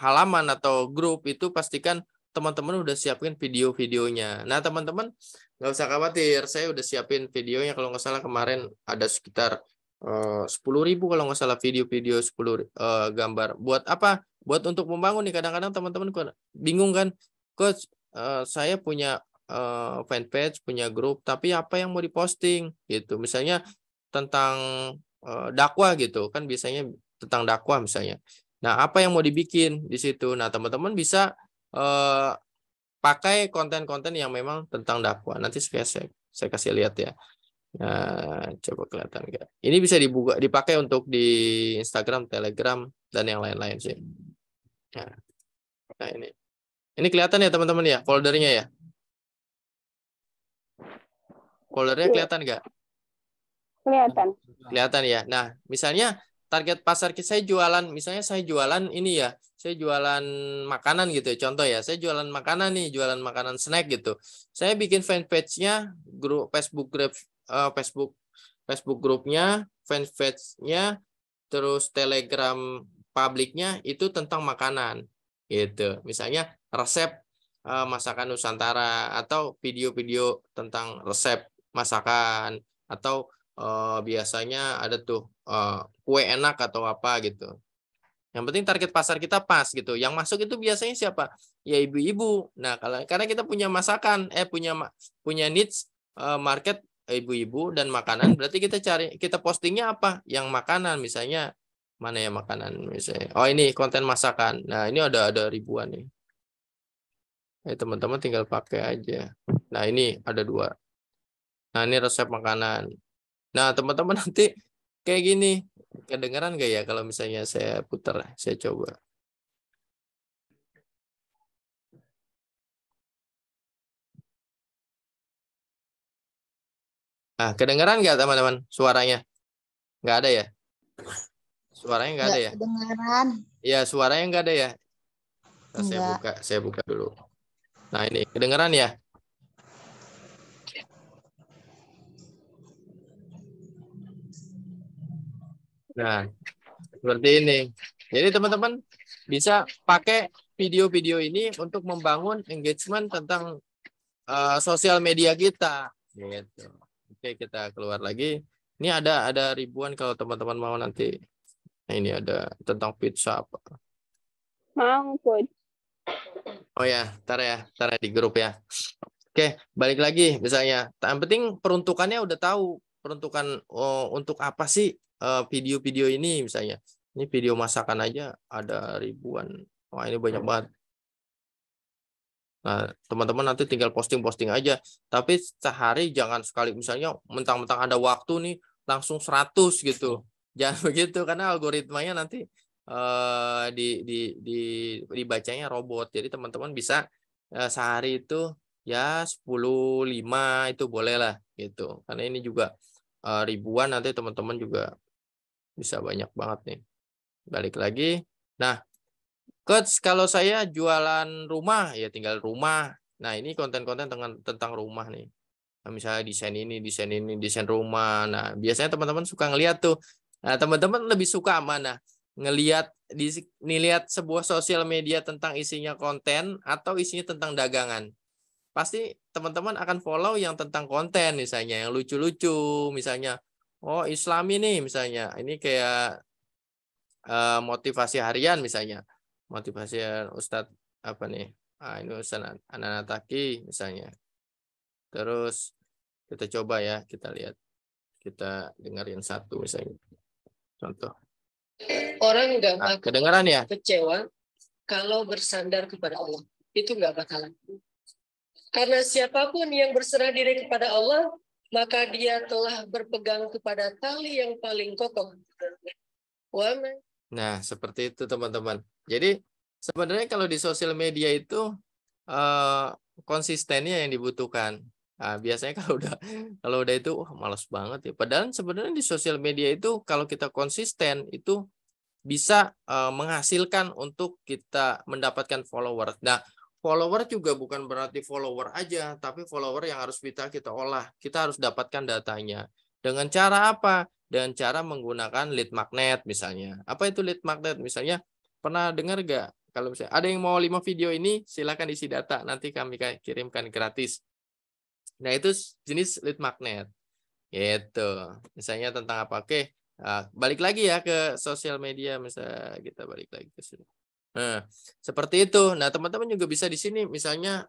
halaman atau grup itu pastikan teman-teman udah siapin video-videonya. Nah, teman-teman nggak usah khawatir, saya udah siapin videonya. Kalau nggak salah kemarin ada sekitar 10.000 kalau nggak salah video-video 10 gambar. Buat apa? Buat untuk membangun nih. Kadang-kadang teman-teman bingung kan, Coach, saya punya fanpage, punya grup, tapi apa yang mau diposting gitu. Misalnya tentang dakwah gitu kan, biasanya tentang dakwah misalnya. Nah, apa yang mau dibikin di situ? Nah, teman-teman bisa pakai konten-konten yang memang tentang dakwah. Nanti saya kasih lihat ya. Nah, coba kelihatan nggak? Ini bisa dipakai untuk di Instagram, Telegram, dan yang lain-lain sih. Nah, ini kelihatan ya teman-teman ya, foldernya ya. Foldernya kelihatan nggak? Kelihatan. Kelihatan ya. Nah, misalnya target pasar saya jualan, misalnya saya jualan ini ya, saya jualan makanan gitu ya. Contoh ya, saya jualan makanan nih, jualan makanan snack gitu. Saya bikin fanpage-nya, grup Facebook grupnya, fanpage-nya, terus Telegram publiknya itu tentang makanan gitu. Misalnya resep masakan Nusantara atau video-video tentang resep masakan atau biasanya ada tuh kue enak atau apa gitu. Yang penting target pasar kita pas gitu. Yang masuk itu biasanya siapa? Ya ibu-ibu. Nah, karena kita punya masakan, punya needs market ibu-ibu dan makanan, berarti kita postingnya apa? Yang makanan misalnya mana ya makanan misalnya. Oh, ini konten masakan. Nah, ini ada ribuan nih. Teman-teman tinggal pakai aja. Nah, ini ada 2. Nah, ini resep makanan. Nah, teman-teman nanti kayak gini. Kedengeran nggak ya kalau misalnya saya putar, saya coba. Nah, kedengeran nggak teman-teman suaranya? Nggak ada ya? Suaranya nggak ada ya? Kedengaran. Ya, suaranya nggak ada ya? Nah, saya buka dulu. Nah, ini kedengeran ya? Nah, seperti ini. Jadi teman-teman bisa pakai video-video ini untuk membangun engagement tentang sosial media kita. Gitu. Oke, kita keluar lagi. Ini ada ribuan kalau teman-teman mau nanti. Nah, ini ada tentang pizza apa. Mau, Coach. Oh ya, ntar ya di grup ya. Oke, balik lagi misalnya. Yang penting peruntukannya udah tahu. Peruntukan untuk apa sih video-video ini misalnya. Ini video masakan aja ada ribuan. Wah, ini banyak banget. Nah, teman-teman nanti tinggal posting-posting aja. Tapi sehari jangan sekali, misalnya mentang-mentang ada waktu nih langsung 100 gitu. Jangan begitu karena algoritmanya nanti dibacanya robot. Jadi teman-teman bisa sehari itu ya 10-5 itu boleh lah gitu. Karena ini juga ribuan, nanti teman-teman juga bisa banyak banget nih. Balik lagi. Nah, Coach, kalau saya jualan rumah, ya tinggal rumah. Nah, ini konten-konten tentang rumah nih. Nah, misalnya desain ini, desain rumah. Nah, biasanya teman-teman suka ngeliat tuh. Nah, teman-teman lebih suka mana? Ngeliat sebuah sosial media tentang isinya konten atau isinya tentang dagangan. Pasti teman-teman akan follow yang tentang konten, misalnya yang lucu-lucu, misalnya, oh Islami nih, misalnya. Ini kayak motivasi harian misalnya, motivasi Ustadz apa nih, ini Ustadz Anak Taki misalnya. Terus kita coba ya, kita lihat, kita dengerin satu misalnya contoh. Orang nggak bakal kedengaran ya, kecewa kalau bersandar kepada Allah, itu nggak bakalan. Karena siapapun yang berserah diri kepada Allah, maka dia telah berpegang kepada tali yang paling kokoh. Nah, seperti itu teman-teman. Jadi sebenarnya kalau di sosial media itu konsistennya yang dibutuhkan. Nah, biasanya kalau udah itu malas banget ya. Padahal sebenarnya di sosial media itu kalau kita konsisten itu bisa menghasilkan untuk kita mendapatkan follower. Nah, follower juga bukan berarti follower aja, tapi follower yang harus kita olah. Kita harus dapatkan datanya. Dengan cara apa? Dengan cara menggunakan lead magnet misalnya. Apa itu lead magnet? Misalnya, pernah dengar gak? Kalau misalnya ada yang mau 5 video ini, silakan isi data. Nanti kami kirimkan gratis. Nah, itu jenis lead magnet. Gitu. Misalnya tentang apa? Oke. Balik lagi ya ke sosial media, misalnya kita balik lagi ke sini. Nah, seperti itu. Nah, teman-teman juga bisa di sini, misalnya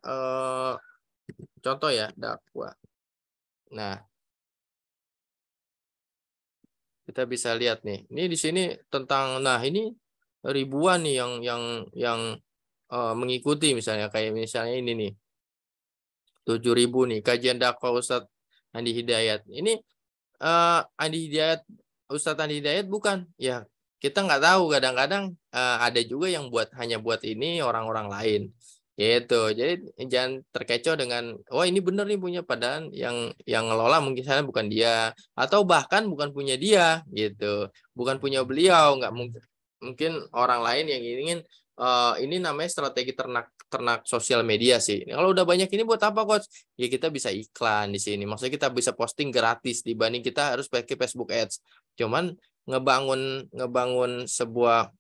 contoh ya, dakwah. Nah, kita bisa lihat nih. Ini di sini tentang, nah ini ribuan nih yang mengikuti, misalnya kayak misalnya ini nih 7.000 nih kajian dakwah Ustadz Andi Hidayat. Ini Andi Hidayat, Ustadz Andi Hidayat bukan? Ya, kita nggak tahu, kadang-kadang ada juga yang hanya buat ini orang-orang lain. Gitu. Jadi jangan terkecoh dengan, oh ini bener nih punya, padahal yang ngelola mungkin sana bukan dia, atau bahkan bukan punya dia, gitu. Bukan punya beliau, nggak mungkin orang lain yang ingin ini namanya strategi ternak sosial media sih. Kalau udah banyak ini buat apa, Coach? Ya kita bisa iklan di sini. Maksudnya kita bisa posting gratis dibanding kita harus pakai Facebook Ads. Cuman ngebangun sebuah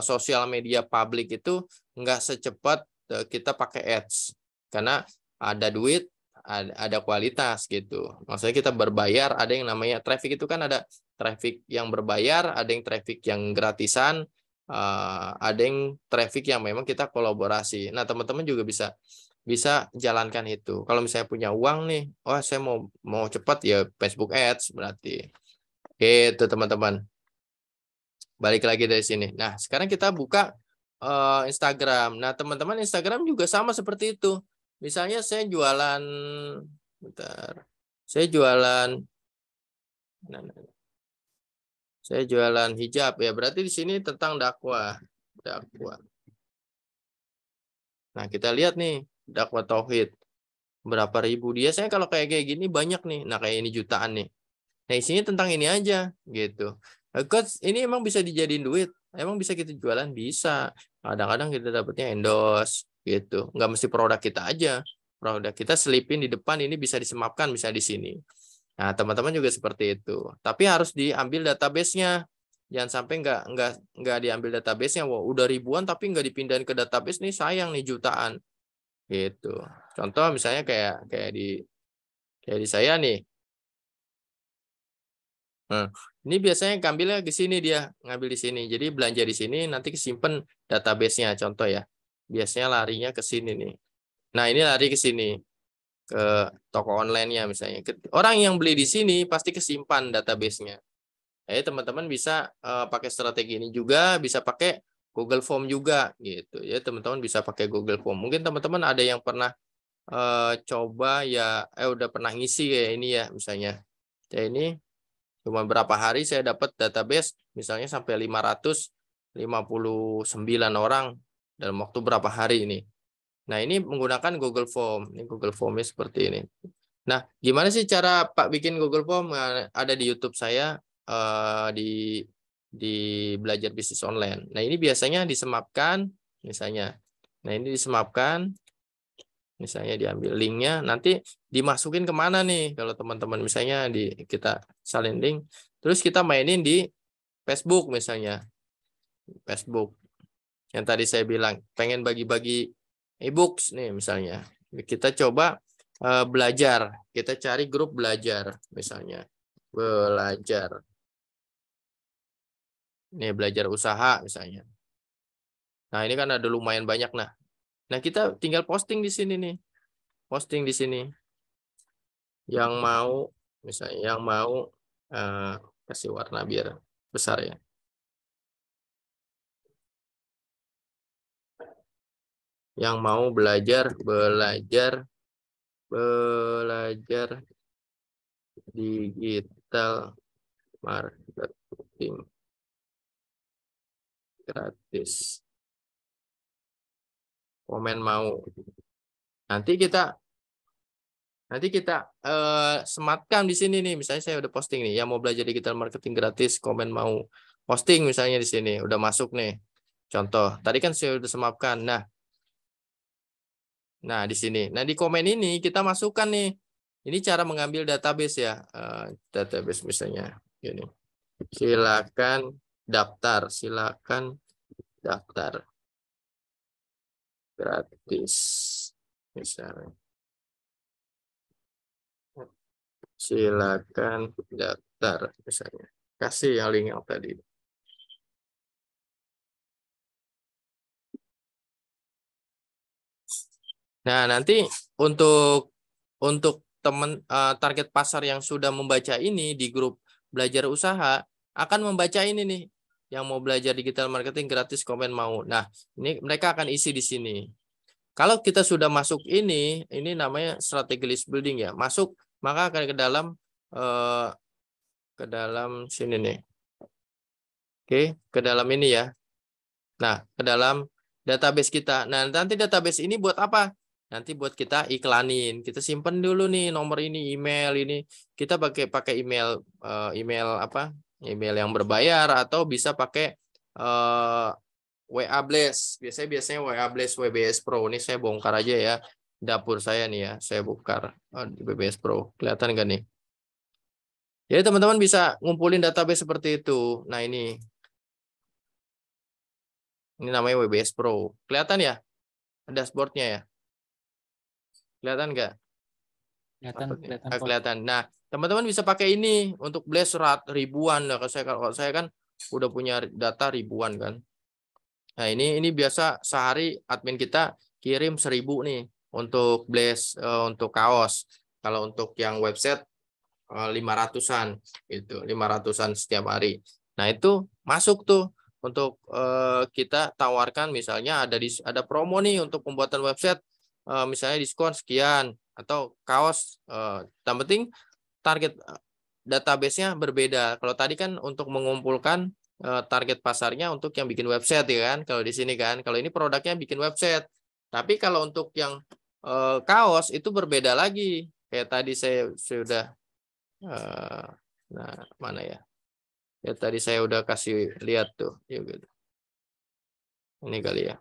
sosial media publik itu nggak secepat kita pakai ads. Karena ada duit, ada kualitas gitu. Maksudnya kita berbayar, ada yang namanya traffic itu kan ada traffic yang berbayar, ada yang traffic yang gratisan, ada yang traffic yang memang kita kolaborasi. Nah, teman-teman juga bisa jalankan itu. Kalau misalnya punya uang nih, oh saya mau cepat ya Facebook Ads berarti. Gitu teman-teman. Balik lagi dari sini. Nah, sekarang kita buka Instagram. Nah, teman-teman, Instagram juga sama seperti itu. Misalnya saya jualan, bentar. Saya jualan hijab ya. Berarti di sini tentang dakwah. Nah, kita lihat nih dakwah tauhid. Berapa ribu dia? Saya kalau kayak gini banyak nih. Nah, kayak ini jutaan nih. Nah, isinya tentang ini aja gitu. Coach, ini emang bisa dijadiin duit? Emang bisa kita jualan? Bisa. Kadang-kadang kita dapatnya endorse gitu. Nggak mesti produk kita aja. Produk kita selipin di depan, ini bisa disemapkan, bisa di sini. Nah, teman-teman juga seperti itu. Tapi harus diambil database-nya. Jangan sampai nggak diambil database-nya. Wah, udah ribuan tapi nggak dipindahin ke database nih, sayang nih jutaan. Gitu. Contoh misalnya kayak di saya nih. Nah, ini biasanya ngambilnya di sini, dia ngambil di sini. Jadi belanja di sini, nanti kesimpan database-nya. Contoh ya, biasanya larinya ke sini nih. Nah, ini lari ke sini, ke toko online-nya misalnya. Orang yang beli di sini pasti kesimpan database-nya. Teman-teman bisa pakai strategi ini juga, bisa pakai Google Form juga gitu ya, teman-teman bisa pakai Google Form. Mungkin teman-teman ada yang pernah coba ya, udah pernah ngisi kayak ini ya, misalnya ya ini cuma berapa hari saya dapat database misalnya sampai 559 orang dalam waktu berapa hari ini. Nah, ini menggunakan Google Form. Ini Google Form-nya seperti ini. Nah, gimana sih cara Pak bikin Google Form? Ada di YouTube saya, di Belajar Bisnis Online. Nah, ini biasanya disemapkan, misalnya. Nah, ini disemapkan, misalnya diambil linknya, nanti dimasukin kemana nih? Kalau teman-teman misalnya kita salin link, terus kita mainin di Facebook misalnya. Facebook. Yang tadi saya bilang, pengen bagi-bagi e-books nih misalnya. Kita coba belajar. Kita cari grup belajar misalnya. Belajar. Ini belajar usaha misalnya. Nah, ini kan ada lumayan banyak. Nah, kita tinggal posting di sini nih. Posting di sini. Yang mau, misalnya yang mau kasih warna biar besar ya. Yang mau belajar digital marketing gratis. Komen mau. Nanti kita sematkan di sini nih. Misalnya saya udah posting nih, yang mau belajar digital marketing gratis, komen mau. Posting misalnya di sini, udah masuk nih. Contoh, tadi kan saya udah semapkan. Nah, di sini. Nah, di komen ini kita masukkan nih. Ini cara mengambil database ya. Database misalnya gini. Silakan daftar gratis. Misalnya. Silakan daftar misalnya. Kasih yang link yang tadi. Nah, nanti untuk target pasar yang sudah membaca ini di grup belajar usaha akan membaca ini nih, yang mau belajar digital marketing gratis, komen mau. Nah, ini mereka akan isi di sini. Kalau kita sudah masuk ini namanya strategi list building ya. Masuk, maka akan ke dalam sini nih. Oke, ke dalam ini ya. Nah, ke dalam database kita. Nah, nanti database ini buat apa? Nanti buat kita iklanin. Kita simpen dulu nih nomor ini, email ini. Kita pakai email email yang berbayar, atau bisa pakai WA Blast. Biasanya WA Blast, WBS Pro. Ini saya bongkar aja ya. Dapur saya nih ya. Saya bongkar di WBS Pro. Kelihatan nggak nih? Jadi teman-teman bisa ngumpulin database seperti itu. Nah, ini namanya WBS Pro. Kelihatan ya? Dashboardnya ya? Kelihatan nggak? Kelihatan. Nah, teman-teman bisa pakai ini untuk Blast ribuan. Nah, kalau saya kan udah punya data ribuan kan. Nah, ini biasa sehari admin kita kirim 1000 nih untuk Blast, untuk kaos. Kalau untuk yang website 500-an gitu, 500-an setiap hari. Nah, itu masuk tuh untuk kita tawarkan, misalnya ada promo nih untuk pembuatan website, misalnya diskon sekian atau kaos. Yang penting target database-nya berbeda. Kalau tadi kan untuk mengumpulkan target pasarnya untuk yang bikin website ya kan. Kalau di sini kan, kalau ini produknya bikin website. Tapi kalau untuk yang kaos itu berbeda lagi. Kayak tadi saya sudah nah, mana ya? Ya tadi saya udah kasih lihat tuh. Ya, gitu. Ini kali ya.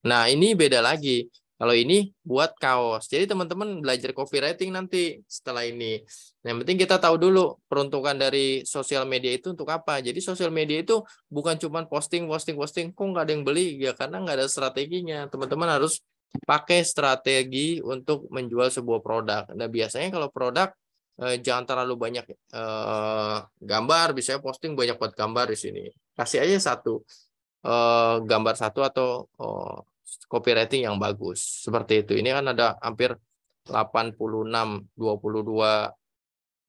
Nah, ini beda lagi. Kalau ini buat kaos. Jadi teman-teman belajar copywriting nanti setelah ini. Yang penting kita tahu dulu peruntukan dari sosial media itu untuk apa. Jadi sosial media itu bukan cuma posting. Kok nggak ada yang beli? Ya karena nggak ada strateginya. Teman-teman harus pakai strategi untuk menjual sebuah produk. Nah, biasanya kalau produk jangan terlalu banyak gambar. Biasanya posting banyak buat gambar di sini. Kasih aja satu. Gambar satu atau copywriting yang bagus. Seperti itu. Ini kan ada hampir 86, 22,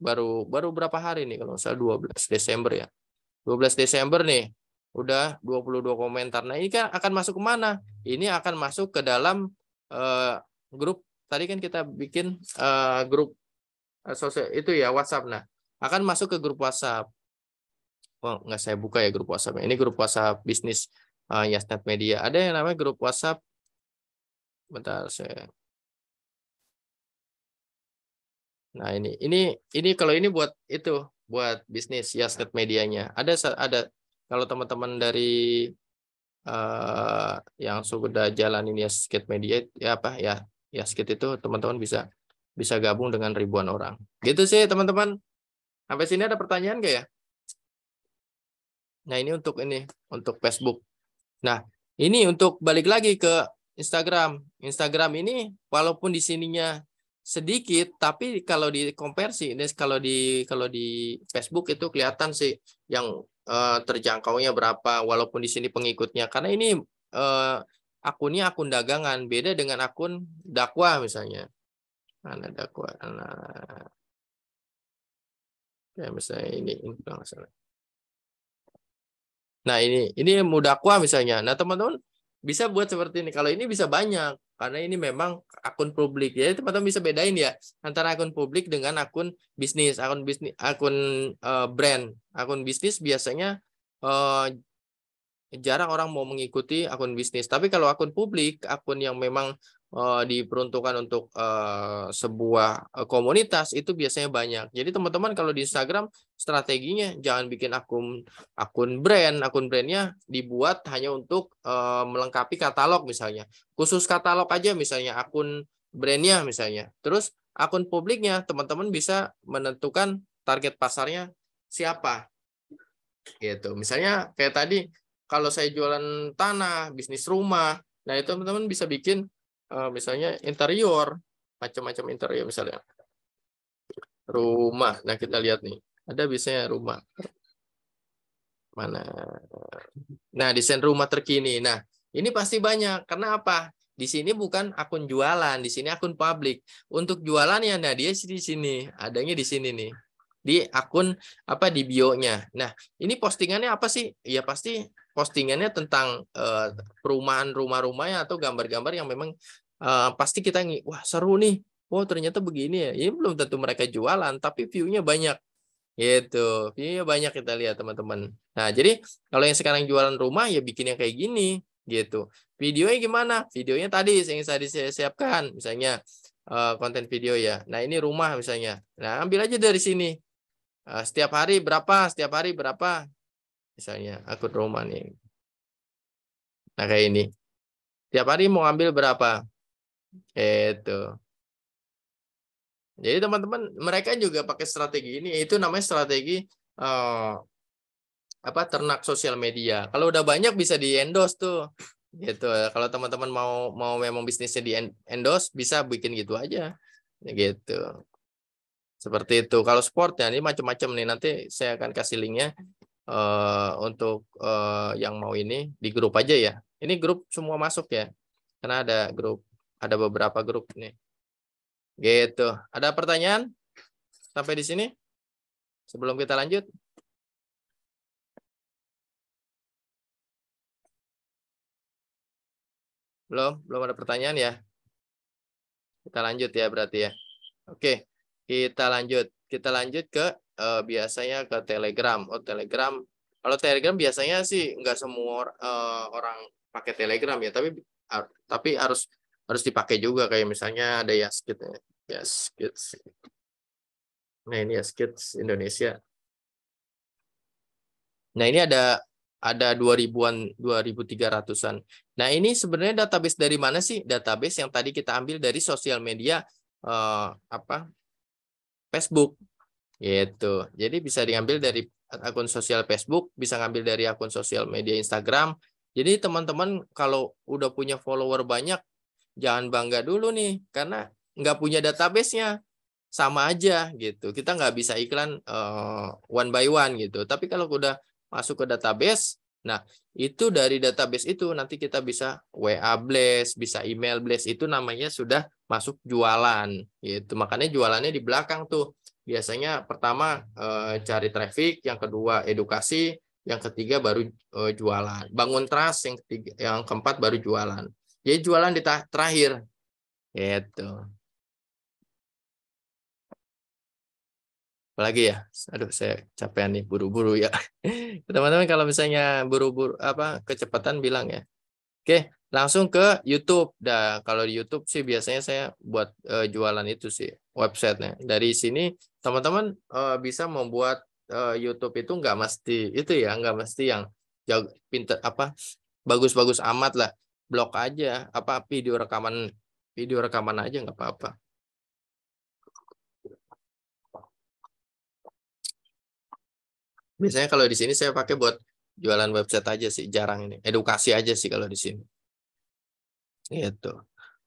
baru berapa hari nih kalau saya 12 Desember ya. 12 Desember nih. udah 22 komentar. Nah, ini kan akan masuk ke mana? Ini akan masuk ke dalam grup. Tadi kan kita bikin grup sosial itu ya, WhatsApp. Nah, akan masuk ke grup WhatsApp. Oh, nggak saya buka ya grup WhatsApp. Ini grup WhatsApp bisnis Yasnet Media. Ada yang namanya grup WhatsApp. Bentar, saya. Nah, ini kalau ini buat itu, buat bisnis Yasnet Medianya. Ada kalau teman-teman dari yang sudah jalan ini Yasket Media ya apa ya, Yasket itu teman-teman bisa gabung dengan ribuan orang. Gitu sih teman-teman. Sampai sini ada pertanyaan nggak ya? Nah, ini untuk Facebook. Nah, ini untuk balik lagi ke Instagram. Instagram ini walaupun di sininya sedikit, tapi kalau dikonversi, kalau di Facebook itu kelihatan sih yang terjangkaunya berapa, walaupun di sini pengikutnya. Karena ini akunnya akun dagangan, beda dengan akun dakwah misalnya. Mana dakwah? Nah, ya misalnya ini nggak salah. Nah, ini mudakwah misalnya. Nah, teman-teman bisa buat seperti ini. Kalau ini bisa banyak karena ini memang akun publik. Jadi teman-teman bisa bedain ya antara akun publik dengan akun bisnis. Akun brand. Akun bisnis biasanya jarang orang mau mengikuti akun bisnis. Tapi kalau akun publik, akun yang memang diperuntukkan untuk sebuah komunitas, itu biasanya banyak. Jadi teman-teman kalau di Instagram strateginya jangan bikin akun brand. Akun brandnya dibuat hanya untuk melengkapi katalog misalnya. Khusus katalog aja misalnya akun brandnya misalnya. Terus akun publiknya teman-teman bisa menentukan target pasarnya siapa. Gitu. Misalnya kayak tadi kalau saya jualan tanah, bisnis rumah, nah itu teman-teman bisa bikin misalnya interior, macam-macam interior misalnya. Rumah. Nah, kita lihat nih. Ada biasanya rumah. Mana? Nah, desain rumah terkini. Nah, ini pasti banyak. Karena apa? Di sini bukan akun jualan, di sini akun publik. Untuk jualannya, nah dia di sini. Adanya di sini nih. Di akun apa di bio-nya. Nah, ini postingannya apa sih? Ya pasti postingannya tentang perumahan rumah-rumahnya atau gambar-gambar yang memang pasti kita wah seru nih. Oh, ternyata begini ya. Ini belum tentu mereka jualan, tapi view-nya banyak. Gitu. View-nya banyak kita lihat, teman-teman. Nah, jadi kalau yang sekarang jualan rumah ya bikin yang kayak gini, gitu. Videonya gimana? Videonya tadi yang saya siapkan, misalnya konten video ya. Nah, ini rumah misalnya. Nah, ambil aja dari sini. Setiap hari berapa? Setiap hari berapa? Misalnya akun rumah nih. Nah, kayak ini. Setiap hari mau ambil berapa? Itu. Jadi teman-teman mereka juga pakai strategi ini. Itu namanya strategi ternak sosial media. Kalau udah banyak bisa di endorse tuh. Gitu. Kalau teman-teman mau memang bisnisnya di endorse bisa bikin gitu aja. Gitu. Seperti itu. Kalau sport ya ini macam-macam nih. Nanti saya akan kasih linknya untuk yang mau ini di grup aja ya. Ini grup semua masuk ya. Karena ada beberapa grup nih. Gitu. Ada pertanyaan sampai di sini? Sebelum kita lanjut. Belum ada pertanyaan ya. Kita lanjut ya berarti ya. Oke, kita lanjut. Kita lanjut ke biasanya ke Telegram. Oh, Telegram. Kalau Telegram biasanya sih nggak semua orang pakai Telegram ya, tapi harus dipakai juga kayak misalnya ada Yaskit ya. Yaskit. Nah, ini Yaskit Indonesia. Nah, ini ada 2000-an, 2300-an. Nah, ini sebenarnya database dari mana sih? Database yang tadi kita ambil dari sosial media Facebook. Gitu. Jadi bisa diambil dari akun sosial Facebook, bisa ngambil dari akun sosial media Instagram. Jadi teman-teman kalau udah punya follower banyak, jangan bangga dulu nih, karena nggak punya database-nya. Sama aja gitu. Kita nggak bisa iklan one by one gitu. Tapi kalau udah masuk ke database, nah itu dari database itu nanti kita bisa WA blast, bisa email blast, itu namanya sudah masuk jualan gitu. Makanya jualannya di belakang tuh. Biasanya pertama cari traffic, yang kedua edukasi, yang ketiga baru jualan. Bangun trust yang ketiga, yang keempat baru jualan. Jadi jualan di terakhir. Gitu. Apalagi ya, aduh saya capek nih buru-buru ya. Teman-teman kalau misalnya buru-buru kecepatan bilang ya. Oke, langsung ke YouTube. Nah, kalau di YouTube sih biasanya saya buat jualan itu sih websitenya. Dari sini teman-teman bisa membuat YouTube itu nggak mesti itu ya, nggak mesti yang jauh pinter bagus-bagus amat lah. Blog aja, video rekaman aja nggak apa-apa. Biasanya kalau di sini saya pakai buat jualan website aja sih, jarang ini. Edukasi aja sih kalau di sini. Gitu.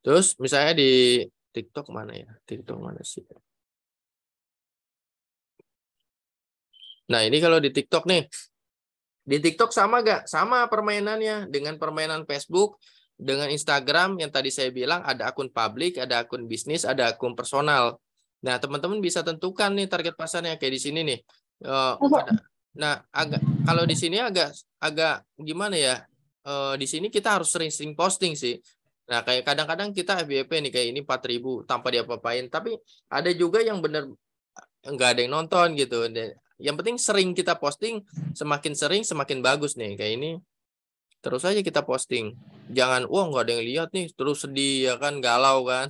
Terus misalnya di TikTok mana ya? TikTok mana sih? Nah, ini kalau di TikTok nih. Di TikTok sama gak? Sama permainannya dengan permainan Facebook, dengan Instagram yang tadi saya bilang ada akun publik, ada akun bisnis, ada akun personal. Nah, teman-teman bisa tentukan nih target pasarnya kayak di sini nih. Nah, kalau di sini agak gimana ya? Di sini kita harus sering-sering posting sih. Nah, kayak kadang-kadang kita FYP nih kayak ini 4.000 tanpa diapa-apain. Tapi ada juga yang bener nggak ada yang nonton gitu. Yang penting sering kita posting, semakin sering semakin bagus nih. Kayak ini terus aja kita posting. Jangan, wah nggak ada yang lihat nih, terus sedih ya kan, galau kan,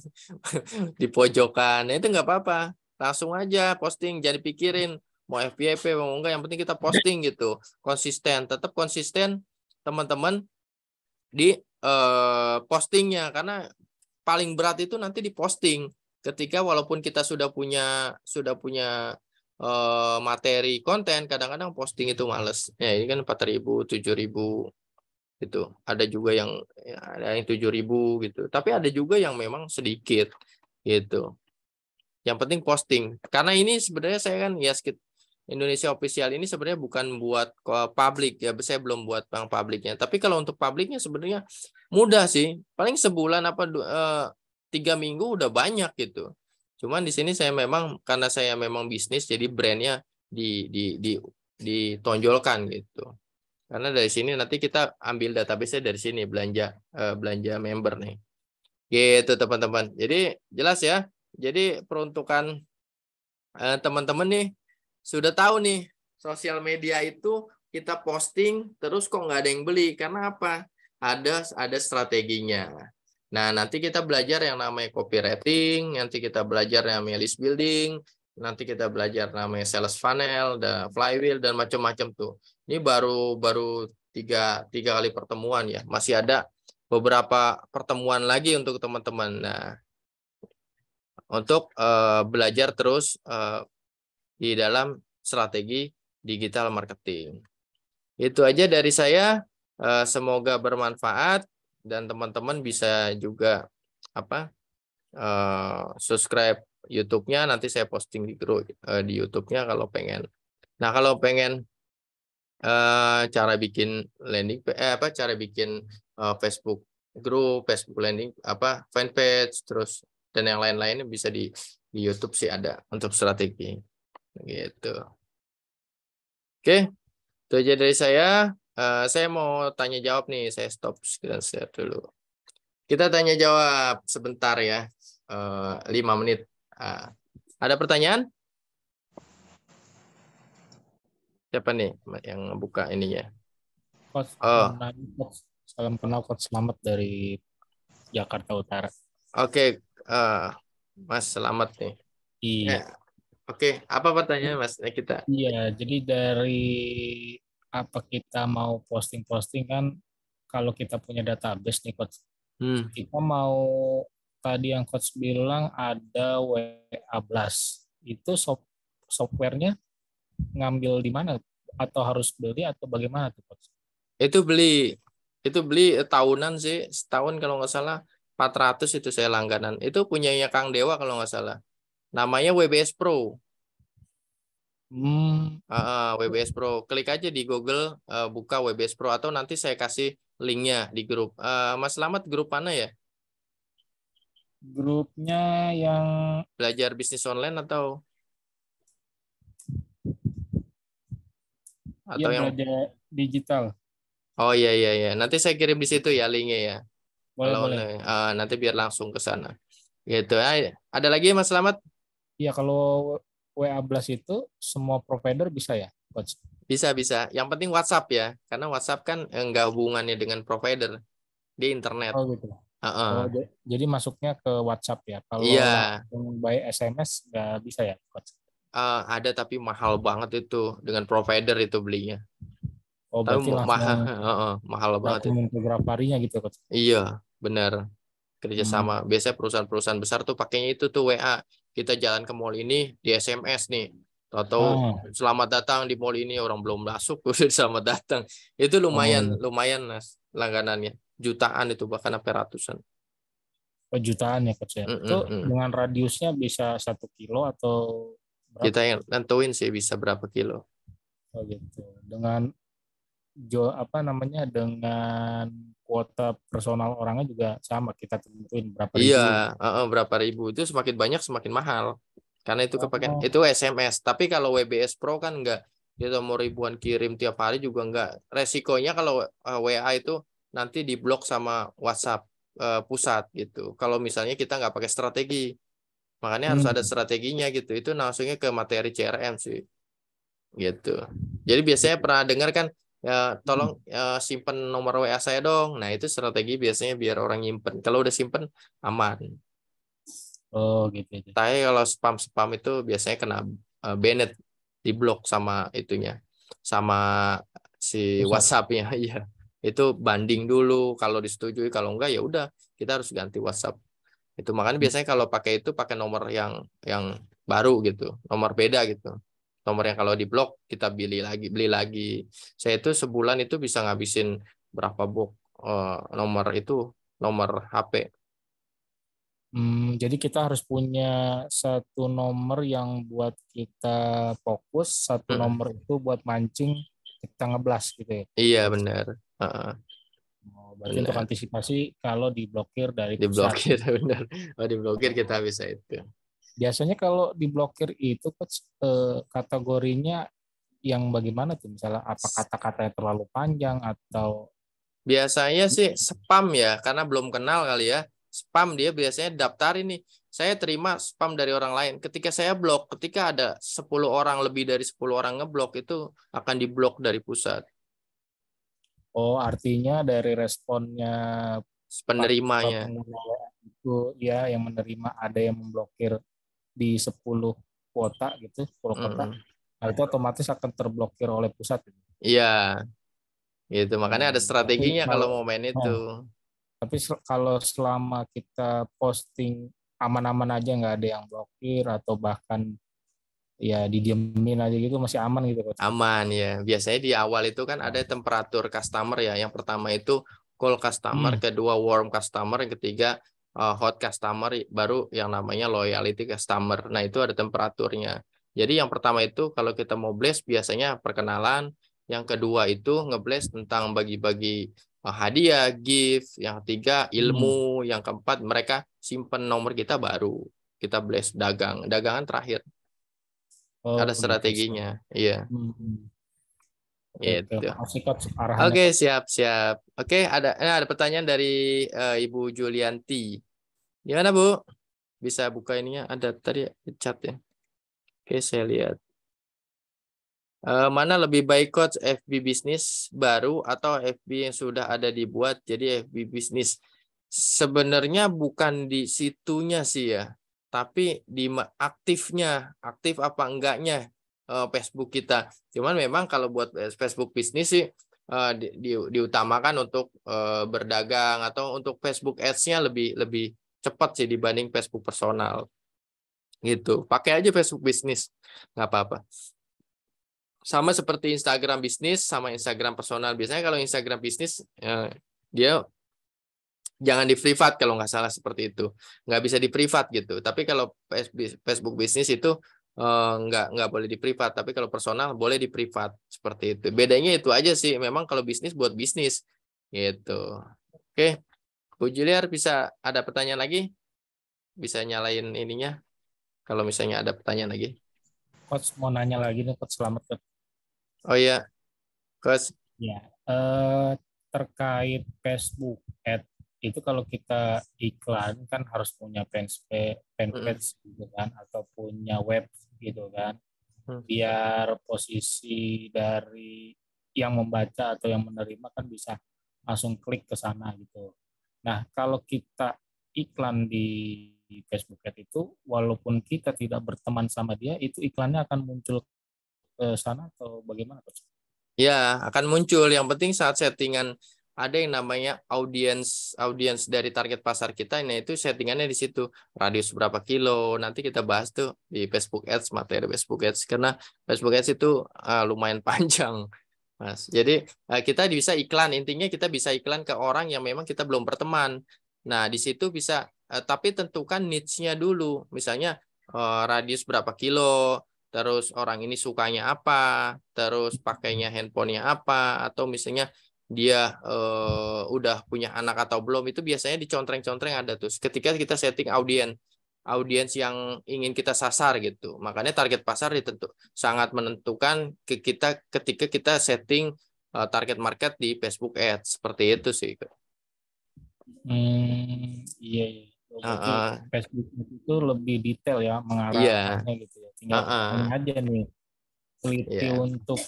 di pojokan. Nah, itu nggak apa-apa. Langsung aja posting, jangan dipikirin mau FYP mau enggak, yang penting kita posting gitu. Konsisten, tetap konsisten teman-teman di postingnya, karena paling berat itu nanti di posting. Ketika walaupun kita sudah punya materi konten, kadang-kadang posting itu males. Ya ini kan 4.000, 7.000 gitu. Ada juga yang ada yang 7.000 gitu. Tapi ada juga yang memang sedikit gitu. Yang penting posting. Karena ini sebenarnya saya kan ya Indonesia Official ini sebenarnya bukan buat publik ya. Saya belum buat bank publiknya. Tapi kalau untuk publiknya sebenarnya mudah sih. Paling sebulan 3 minggu udah banyak gitu. Cuman di sini saya memang karena saya memang bisnis jadi brandnya ditonjolkan gitu. Karena dari sini nanti kita ambil database-nya dari sini belanja member nih. Gitu teman-teman. Jadi jelas ya. Jadi peruntukan teman-teman nih sudah tahu nih sosial media itu kita posting terus kok nggak ada yang beli karena apa? Ada strateginya. Nah, nanti kita belajar yang namanya copywriting, nanti kita belajar yang namanya list building, nanti kita belajar namanya sales funnel, dan flywheel dan macam-macam tuh. Ini baru tiga kali pertemuan ya. Masih ada beberapa pertemuan lagi untuk teman-teman. Nah, untuk belajar terus di dalam strategi digital marketing. Itu aja dari saya. Semoga bermanfaat dan teman-teman bisa juga subscribe YouTube-nya. Nanti saya posting di grup di YouTube-nya kalau pengen. Nah, kalau pengen cara bikin landing cara bikin Facebook group, Facebook landing fanpage terus dan yang lain-lainnya bisa di YouTube sih ada untuk strategi gitu. Oke, itu aja dari saya. Saya mau tanya jawab nih, saya stop screen share dulu. Kita tanya jawab sebentar ya, 5 menit. Ada pertanyaan? Siapa nih yang buka ininya? Coach, salam kenal Coach Selamat dari Jakarta Utara. Oke, Mas Selamat nih. Iya. Oke, apa pertanyaan Mas kita? Iya, jadi dari apa kita mau posting-posting kan, kalau kita punya database nih Coach, kita mau tadi yang Coach bilang ada WA Blast, itu softwarenya ngambil di mana atau harus beli atau bagaimana tuh Coach? Itu beli tahunan sih, setahun kalau nggak salah 400 itu saya langganan. Itu punyanya Kang Dewa kalau nggak salah. Namanya WBS Pro. WBS Pro. Klik aja di Google, buka WBS Pro atau nanti saya kasih linknya di grup. Mas Selamat grup mana ya? Grupnya yang belajar bisnis online atau atau yang belanja digital. Oh iya. Nanti saya kirim di situ ya linknya ya. Kalau Boleh. nanti biar langsung ke sana. Gitu. Ada lagi Mas Slamet? Iya, kalau WA Blast itu semua provider bisa ya, Coach? Bisa. Yang penting WhatsApp ya, karena WhatsApp kan enggak hubungannya dengan provider di internet. Oh gitu. Oh, Heeh. jadi masuknya ke WhatsApp ya. Iya, Kalau langsung by SMS nggak bisa ya, Coach? ada tapi mahal banget itu dengan provider itu belinya. Oh, Tapi berarti mahal, langsung mahal banget itu. berapa harinya gitu, Coach? Iya, benar. Hmm. Kerjasama. Biasanya perusahaan-perusahaan besar tuh pakainya itu tuh WA. Kita jalan ke mall ini di SMS nih. Atau Ah, selamat datang di mall ini, orang belum masuk udah selamat datang. Itu oh, iya. lumayan Mas langganannya. Jutaan itu bahkan sampai ratusan. Jutaan ya, Coach ya. Itu Mm-mm-mm. dengan radiusnya bisa 1 kilo atau Kita berapa? yang nentuin sih bisa berapa kilo. Oh gitu. Dengan dengan kuota personal orangnya juga sama, kita tentuin berapa Iya, ribu. berapa ribu itu semakin banyak semakin mahal. Karena itu kepakai Oh, itu SMS. Tapi kalau WBS Pro kan enggak, kita mau ribuan kirim tiap hari juga enggak. Resikonya kalau WA itu nanti diblok sama WhatsApp pusat gitu. Kalau misalnya kita nggak pakai strategi, makanya harus ada hmm. strateginya gitu. Itu langsungnya ke materi CRM sih, gitu. Jadi biasanya pernah dengar kan, ya tolong simpen nomor WA saya dong. Nah itu strategi biasanya biar orang nyimpen. Kalau udah simpen aman. Oh gitu. Tapi kalau spam itu biasanya kena banned, diblok sama itunya, sama si Pusat. WhatsApp-nya. Iya, itu banding dulu. Kalau disetujui, kalau enggak ya udah kita harus ganti WhatsApp. Itu makanya biasanya kalau pakai itu pakai nomor yang baru gitu, nomor beda gitu. Nomor yang kalau diblok kita beli lagi. Saya itu sebulan itu bisa ngabisin berapa box nomor itu, nomor HP. Jadi kita harus punya satu nomor yang buat kita fokus, satu Mm. nomor itu buat mancing kita ngeblas gitu ya. Iya benar. Heeh, Oh, berarti untuk benar. antisipasi kalau diblokir dari pusat. Diblokir benar. Oh, diblokir kita bisa itu. Biasanya kalau diblokir itu Coach, kategorinya yang bagaimana tuh? Misalnya apa kata-katanya terlalu panjang atau Biasanya sih spam ya, karena belum kenal kali ya. Spam dia biasanya daftar ini. Saya terima spam dari orang lain. Ketika saya blok, ketika ada 10 orang, lebih dari 10 orang ngeblok, itu akan diblok dari pusat. artinya dari responnya Penerimanya. pengelola itu ya yang menerima ada yang memblokir di 10 kuota gitu, 10 kota. Mm-mm. Nah, itu otomatis akan terblokir oleh pusat. Iya, gitu. Makanya ada Tapi strateginya kalau kalau mau main itu. nah, kalau selama kita posting aman-aman aja, nggak ada yang blokir atau bahkan ya didiemin aja gitu, masih aman gitu Coach. Aman ya. Biasanya di awal itu kan ada temperatur customer ya. Yang pertama itu cold customer, kedua warm customer, yang ketiga hot customer, baru yang namanya loyalty customer. Nah, itu ada temperaturnya. Jadi yang pertama itu kalau kita mau blast biasanya perkenalan, yang kedua itu ngeblast tentang bagi-bagi hadiah, gift, yang ketiga ilmu, yang keempat mereka simpen nomor kita baru kita blast dagangan terakhir. Oh Ada gitu. strateginya. Iya. Oke, Gitu. makasih Coach arahannya Oke, Coach. siap. Oke, ada pertanyaan dari Ibu Julianti. Gimana, Bu? Bisa buka ininya? Ada tadi chat ya. Oke, saya lihat. Mana lebih baik Coach, FB bisnis baru atau FB yang sudah ada dibuat jadi FB bisnis? Sebenarnya bukan di situnya sih ya, tapi di aktif apa enggaknya Facebook kita. Cuman memang kalau buat Facebook bisnis sih diutamakan untuk berdagang atau untuk Facebook Ads-nya lebih lebih cepat sih dibanding Facebook personal. Gitu. Pakai aja Facebook bisnis, nggak apa-apa. Sama seperti Instagram bisnis sama Instagram personal. Biasanya kalau Instagram bisnis dia jangan di privat kalau nggak salah seperti itu. Nggak bisa di privat gitu. Tapi kalau Facebook bisnis itu nggak boleh di privat. Tapi kalau personal boleh di privat seperti itu. Bedanya itu aja sih. Memang kalau bisnis buat bisnis gitu. Oke, Bu Juliar bisa ada pertanyaan lagi? Bisa nyalain ininya kalau misalnya ada pertanyaan lagi. Coach mau nanya lagi nih Coach, selamat Coach. Oh iya. Coach. Ya, terkait Facebook Ad itu kalau kita iklan kan harus punya fanpage gitu kan, atau punya web gitu kan, biar posisi dari yang membaca atau yang menerima kan bisa langsung klik ke sana gitu. Nah, kalau kita iklan di Facebook Ad itu, walaupun kita tidak berteman sama dia, itu iklannya akan muncul ke sana atau bagaimana, Coach? Ya, akan muncul. Yang penting saat settingan ada yang namanya audiens dari target pasar kita. Nah, itu settingannya di situ. Radius berapa kilo. Nanti kita bahas tuh di Facebook Ads, materi Facebook Ads. Karena Facebook Ads itu lumayan panjang, Mas. Jadi kita bisa iklan. Intinya kita bisa iklan ke orang yang memang kita belum berteman. Nah, di situ bisa, tapi tentukan niche-nya dulu. Misalnya radius berapa kilo, terus orang ini sukanya apa, terus pakainya handphonenya apa, atau misalnya dia udah punya anak atau belum, itu biasanya dicontreng-contreng ada tuh. Ketika kita setting audiens yang ingin kita sasar gitu. Makanya target pasar sangat menentukan ke kita ketika kita setting target market di Facebook Ads. Seperti itu sih. Iya, iya. Berarti Facebook itu lebih detail ya mengarahkannya gitu ya. Tinggal kita aja nih teliti untuk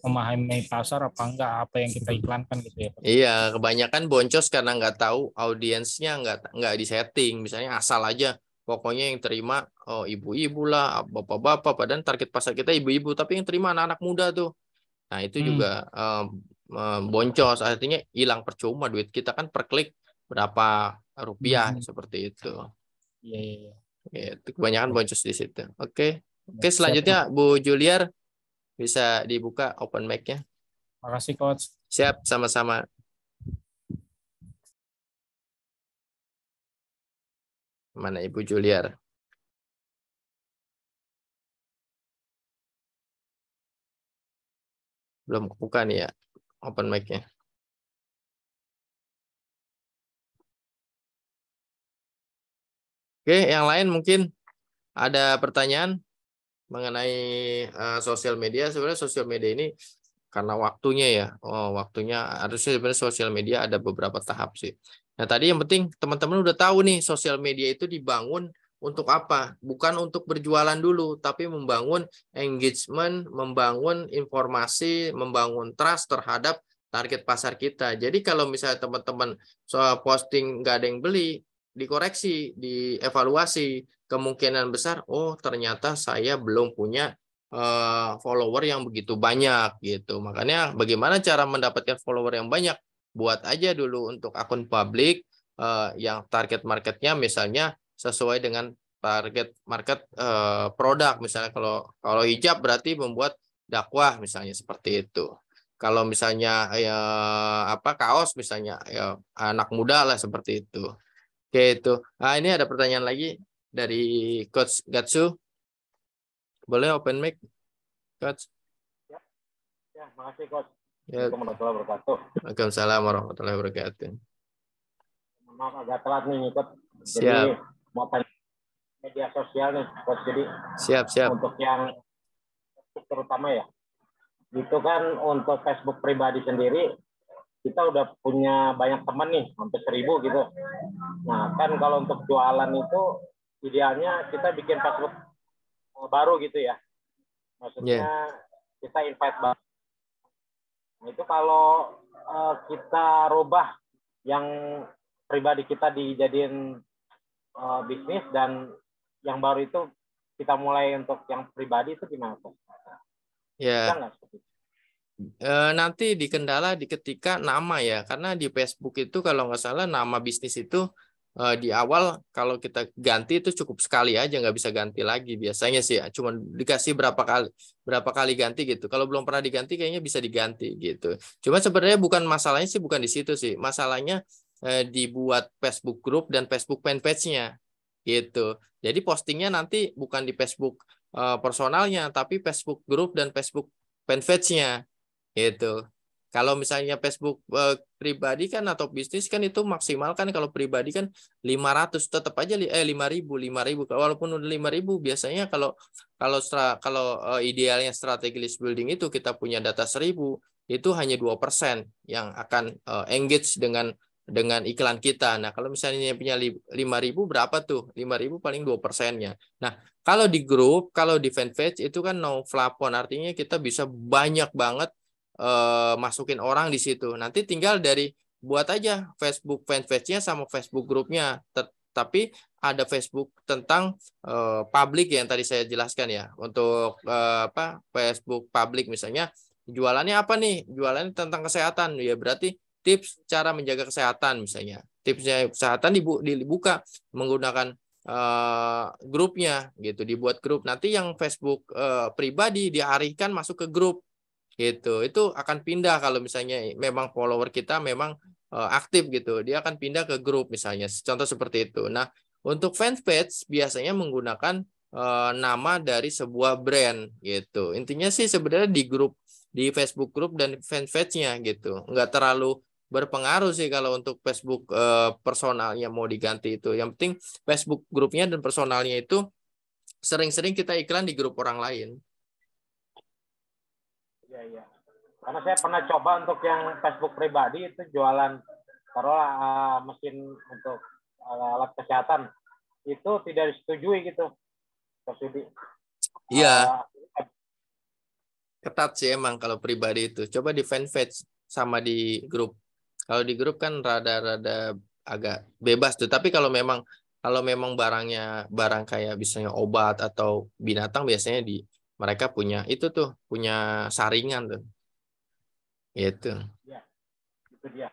memahami pasar apa enggak, apa yang kita iklankan gitu ya. Iya, kebanyakan boncos karena nggak tahu audiensnya, nggak disetting. Misalnya asal aja, pokoknya yang terima ibu-ibu lah, bapak-bapak. Padahal target pasar kita ibu-ibu, tapi yang terima anak-anak muda tuh. Nah itu juga boncos, artinya hilang percuma duit kita kan per klik berapa rupiah seperti itu. Iya, iya. Itu kebanyakan boncos di situ. Oke, selanjutnya Bu Juliar bisa dibuka open mic-nya. Makasih, Coach. Siap, sama-sama. Mana Ibu Juliar? Belum buka nih ya open mic-nya. Oke, yang lain mungkin ada pertanyaan mengenai sosial media. Sebenarnya sosial media ini karena waktunya ya, waktunya harusnya sebenarnya sosial media ada beberapa tahap sih. Nah tadi yang penting teman-teman udah tahu nih sosial media itu dibangun untuk apa? Bukan untuk berjualan dulu, tapi membangun engagement, membangun informasi, membangun trust terhadap target pasar kita. Jadi kalau misalnya teman-teman soal posting nggak ada yang beli, dikoreksi, dievaluasi, kemungkinan besar, oh ternyata saya belum punya follower yang begitu banyak gitu. Makanya bagaimana cara mendapatkan follower yang banyak? Buat aja dulu untuk akun publik yang target marketnya misalnya sesuai dengan target market produk. Misalnya kalau hijab berarti membuat dakwah misalnya seperti itu. Kalau misalnya kaos misalnya ya anak muda lah seperti itu. Oke itu. Nah, ini ada pertanyaan lagi dari Coach Gatsu. Boleh open mic, Coach? Ya, makasih Coach. Ya. Assalamualaikum warahmatullahi wabarakatuh. Waalaikumsalam warahmatullahi wabarakatuh. Maaf agak telat nih Coach. Siap. Jadi mau tanya media sosial nih Coach. Jadi siap. Untuk yang terutama ya, itu kan untuk Facebook pribadi sendiri kita udah punya banyak teman nih, hampir 1000 gitu. Nah kan kalau untuk jualan itu idealnya kita bikin Facebook baru gitu ya. Maksudnya kita invite baru. Nah, itu kalau kita rubah yang pribadi kita dijadiin bisnis dan yang baru itu kita mulai untuk yang pribadi itu gimana Pak? Ya. Nanti dikendala ketika nama ya, karena di Facebook itu kalau nggak salah nama bisnis itu di awal kalau kita ganti itu cukup sekali aja, nggak bisa ganti lagi biasanya sih, cuma dikasih berapa kali ganti gitu. Kalau belum pernah diganti kayaknya bisa diganti gitu. Cuma sebenarnya masalahnya sih bukan di situ sih, masalahnya dibuat Facebook group dan Facebook fanpage-nya gitu. Jadi postingnya nanti bukan di Facebook personalnya, tapi Facebook group dan Facebook fanpage-nya gitu. Kalau misalnya Facebook pribadi kan atau bisnis kan itu maksimal kan, kalau pribadi kan 500, tetap aja 5.000. Walaupun udah 5.000 biasanya kalau idealnya strategi list building itu kita punya data 1.000, itu hanya 2% yang akan engage dengan iklan kita. Nah, kalau misalnya punya 5.000 berapa tuh? 5.000 paling 2%-nya. Nah, kalau di grup, kalau di fanpage itu kan no plafon, artinya kita bisa banyak banget masukin orang di situ. Nanti tinggal dari buat aja Facebook fanpage-nya sama Facebook grupnya. Tapi ada Facebook tentang publik yang tadi saya jelaskan ya. Untuk Facebook publik misalnya jualannya apa nih? Jualannya tentang kesehatan. Ya berarti tips cara menjaga kesehatan misalnya. Tipsnya kesehatan dibuka menggunakan grupnya gitu, dibuat grup. Nanti yang Facebook pribadi dialihkan masuk ke grup gitu. Itu akan pindah kalau misalnya memang follower kita memang aktif gitu, dia akan pindah ke grup misalnya, contoh seperti itu. Nah, untuk fanpage biasanya menggunakan nama dari sebuah brand gitu. Intinya sih sebenarnya di grup, di Facebook grup dan fanpage-nya gitu, nggak terlalu berpengaruh sih kalau untuk Facebook personalnya mau diganti itu. Yang penting Facebook grupnya dan personalnya itu sering-sering kita iklan di grup orang lain. Iya. Karena saya pernah coba untuk yang Facebook pribadi itu jualan taruhlah mesin untuk alat kesehatan, itu tidak disetujui gitu. Iya. Ketat sih emang kalau pribadi itu. Coba di fanpage sama di grup. Kalau di grup kan rada-rada agak bebas tuh. Tapi kalau memang barangnya barang kayak misalnya obat atau binatang, biasanya mereka punya itu tuh, punya saringan tuh. Gitu. Ya, itu dia.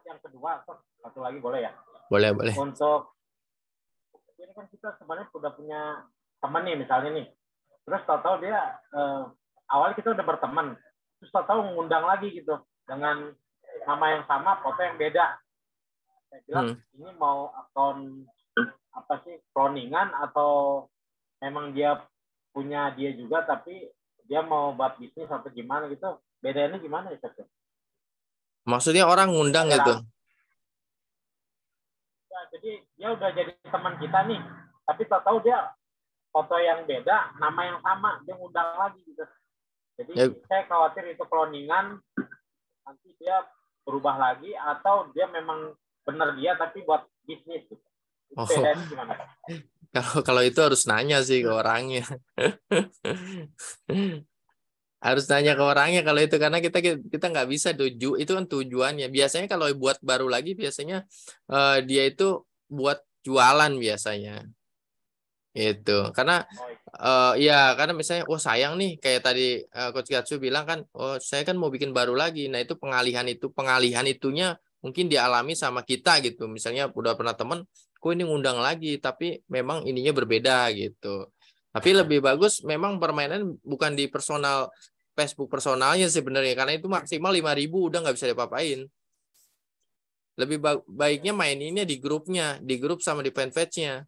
Yang kedua, satu lagi boleh ya? Boleh. Untuk ini kan kita sebenarnya sudah punya teman nih misalnya nih. Terus tahu-tahu dia awalnya kita udah berteman. Terus tahu-tahu mengundang lagi gitu dengan nama yang sama, foto yang beda. Saya bilang ini mau akun apa sih, cloningan atau memang dia punya dia juga tapi dia mau buat bisnis atau gimana gitu, bedanya gimana ya Chef? Maksudnya orang ngundang gitu? Ya, jadi dia udah jadi teman kita nih, tapi tahu dia foto yang beda, nama yang sama, dia ngundang lagi gitu. Jadi saya khawatir itu cloningan, nanti dia berubah lagi atau dia memang benar dia tapi buat bisnis gitu. Bedanya gimana? Kalau itu harus nanya sih ke orangnya. Harus nanya ke orangnya kalau itu, karena kita nggak bisa itu kan tujuannya. Biasanya kalau buat baru lagi biasanya dia itu buat jualan biasanya. Itu karena karena misalnya sayang nih, kayak tadi Coach Gatsu bilang kan, saya kan mau bikin baru lagi. Nah, itu pengalihan itunya mungkin dialami sama kita gitu. Misalnya udah pernah temen, kok ini ngundang lagi tapi memang ininya berbeda gitu. Tapi lebih bagus memang permainan bukan di personal Facebook personalnya sebenarnya, karena itu maksimal 5.000 udah nggak bisa diapa-apain. Lebih baiknya maininnya di grupnya, di grup sama di fanpage-nya.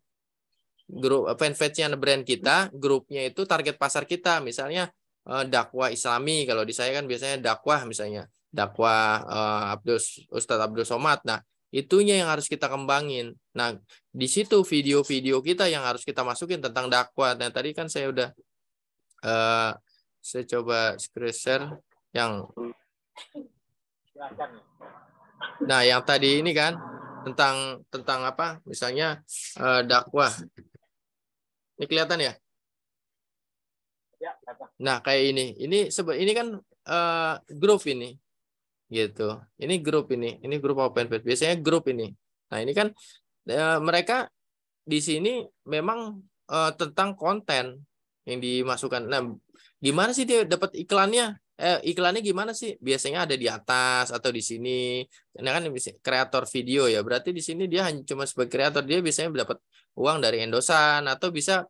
Grup fanpage-nya brand kita, grupnya itu target pasar kita, misalnya dakwah Islami. Kalau di saya kan biasanya dakwah, misalnya dakwah Ustadz Abdul Somad. Nah, itunya yang harus kita kembangin. Nah, di situ video-video kita yang harus kita masukin tentang dakwah. Nah, tadi kan saya udah saya coba screen share yang nah, yang tadi ini kan tentang apa? Misalnya dakwah. Ini kelihatan ya? Nah, kayak ini. Ini kan grup ini. Gitu. Ini grup ini grup open page. Biasanya grup ini. Nah, ini kan mereka di sini memang tentang konten yang dimasukkan. Nah, gimana sih dia dapat iklannya? Iklannya gimana sih? Biasanya ada di atas atau di sini. Ini kan kreator video ya. Berarti di sini dia hanya cuma sebagai kreator, dia biasanya dapat uang dari endosan atau bisa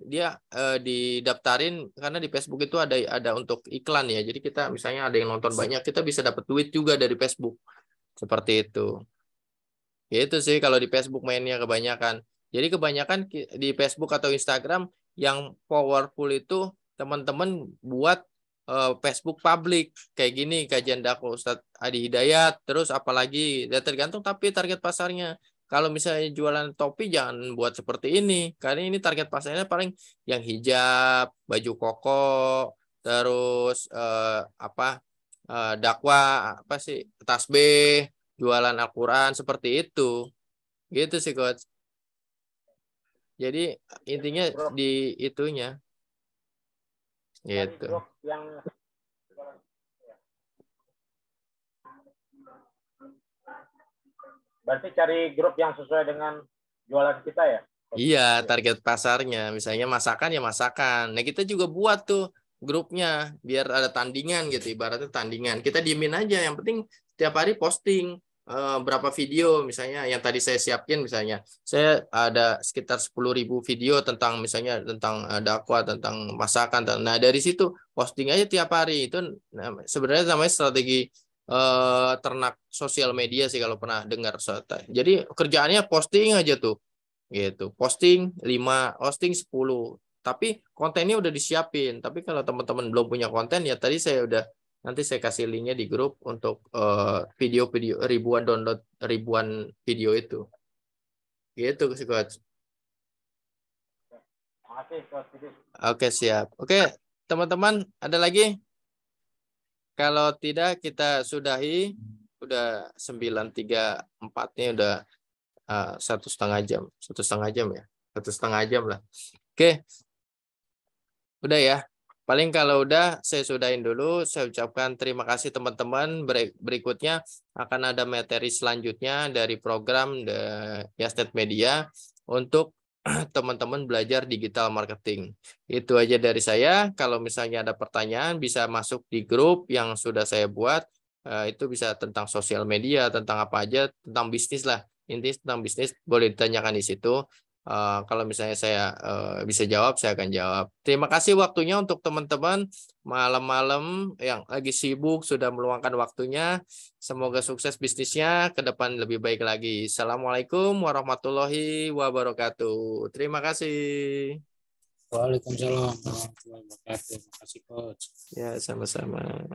dia didaftarin, karena di Facebook itu ada untuk iklan ya. Jadi kita misalnya ada yang nonton banyak, kita bisa dapat duit juga dari Facebook. Seperti itu. Ya itu sih kalau di Facebook mainnya kebanyakan. Jadi kebanyakan di Facebook atau Instagram yang powerful itu teman-teman buat Facebook publik kayak gini, kajian dakwah Ustadz Adi Hidayat, terus apalagi ya tergantung tapi target pasarnya. Kalau misalnya jualan topi jangan buat seperti ini, karena ini target pasarnya paling yang hijab, baju koko, terus dakwah apa sih, tasbih, jualan Al-Quran seperti itu, gitu sih coach. Jadi intinya di itunya. Gitu. Berarti cari grup yang sesuai dengan jualan kita ya? Iya, target pasarnya. Misalnya masakan ya masakan. Nah kita juga buat tuh grupnya biar ada tandingan gitu. Ibaratnya tandingan. Kita diemin aja. Yang penting setiap hari posting berapa video. Misalnya yang tadi saya siapin misalnya. Saya ada sekitar 10.000 video tentang misalnya tentang dakwah, tentang masakan. Nah dari situ posting aja tiap hari. Itu sebenarnya namanya strategi ternak sosial media sih kalau pernah dengar. Jadi kerjaannya posting aja tuh. Gitu. Posting 5, posting 10. Tapi kontennya udah disiapin. Tapi kalau teman-teman belum punya konten ya tadi saya udah nanti saya kasih linknya di grup untuk video-video ribuan download ribuan video itu. Gitu sih coach. Oke siap. Oke teman-teman ada lagi? Kalau tidak kita sudahi. Udah 9.34-nya udah 1,5 jam. 1,5 jam ya. 1,5 jam lah. Oke. Udah ya. Paling kalau udah saya sudahin dulu. Saya ucapkan terima kasih teman-teman. Berikutnya akan ada materi selanjutnya dari program Yasnet Media untuk teman-teman belajar digital marketing. Itu aja dari saya. Kalau misalnya ada pertanyaan bisa masuk di grup yang sudah saya buat. Itu bisa tentang sosial media, tentang apa aja, tentang bisnis lah. Intinya tentang bisnis boleh ditanyakan di situ. Kalau misalnya saya bisa jawab, saya akan jawab. Terima kasih waktunya untuk teman-teman malam-malam yang lagi sibuk sudah meluangkan waktunya. Semoga sukses bisnisnya ke depan lebih baik lagi. Assalamualaikum warahmatullahi wabarakatuh. Terima kasih. Waalaikumsalam warahmatullahi wabarakatuh. Terima kasih coach. Ya, sama-sama.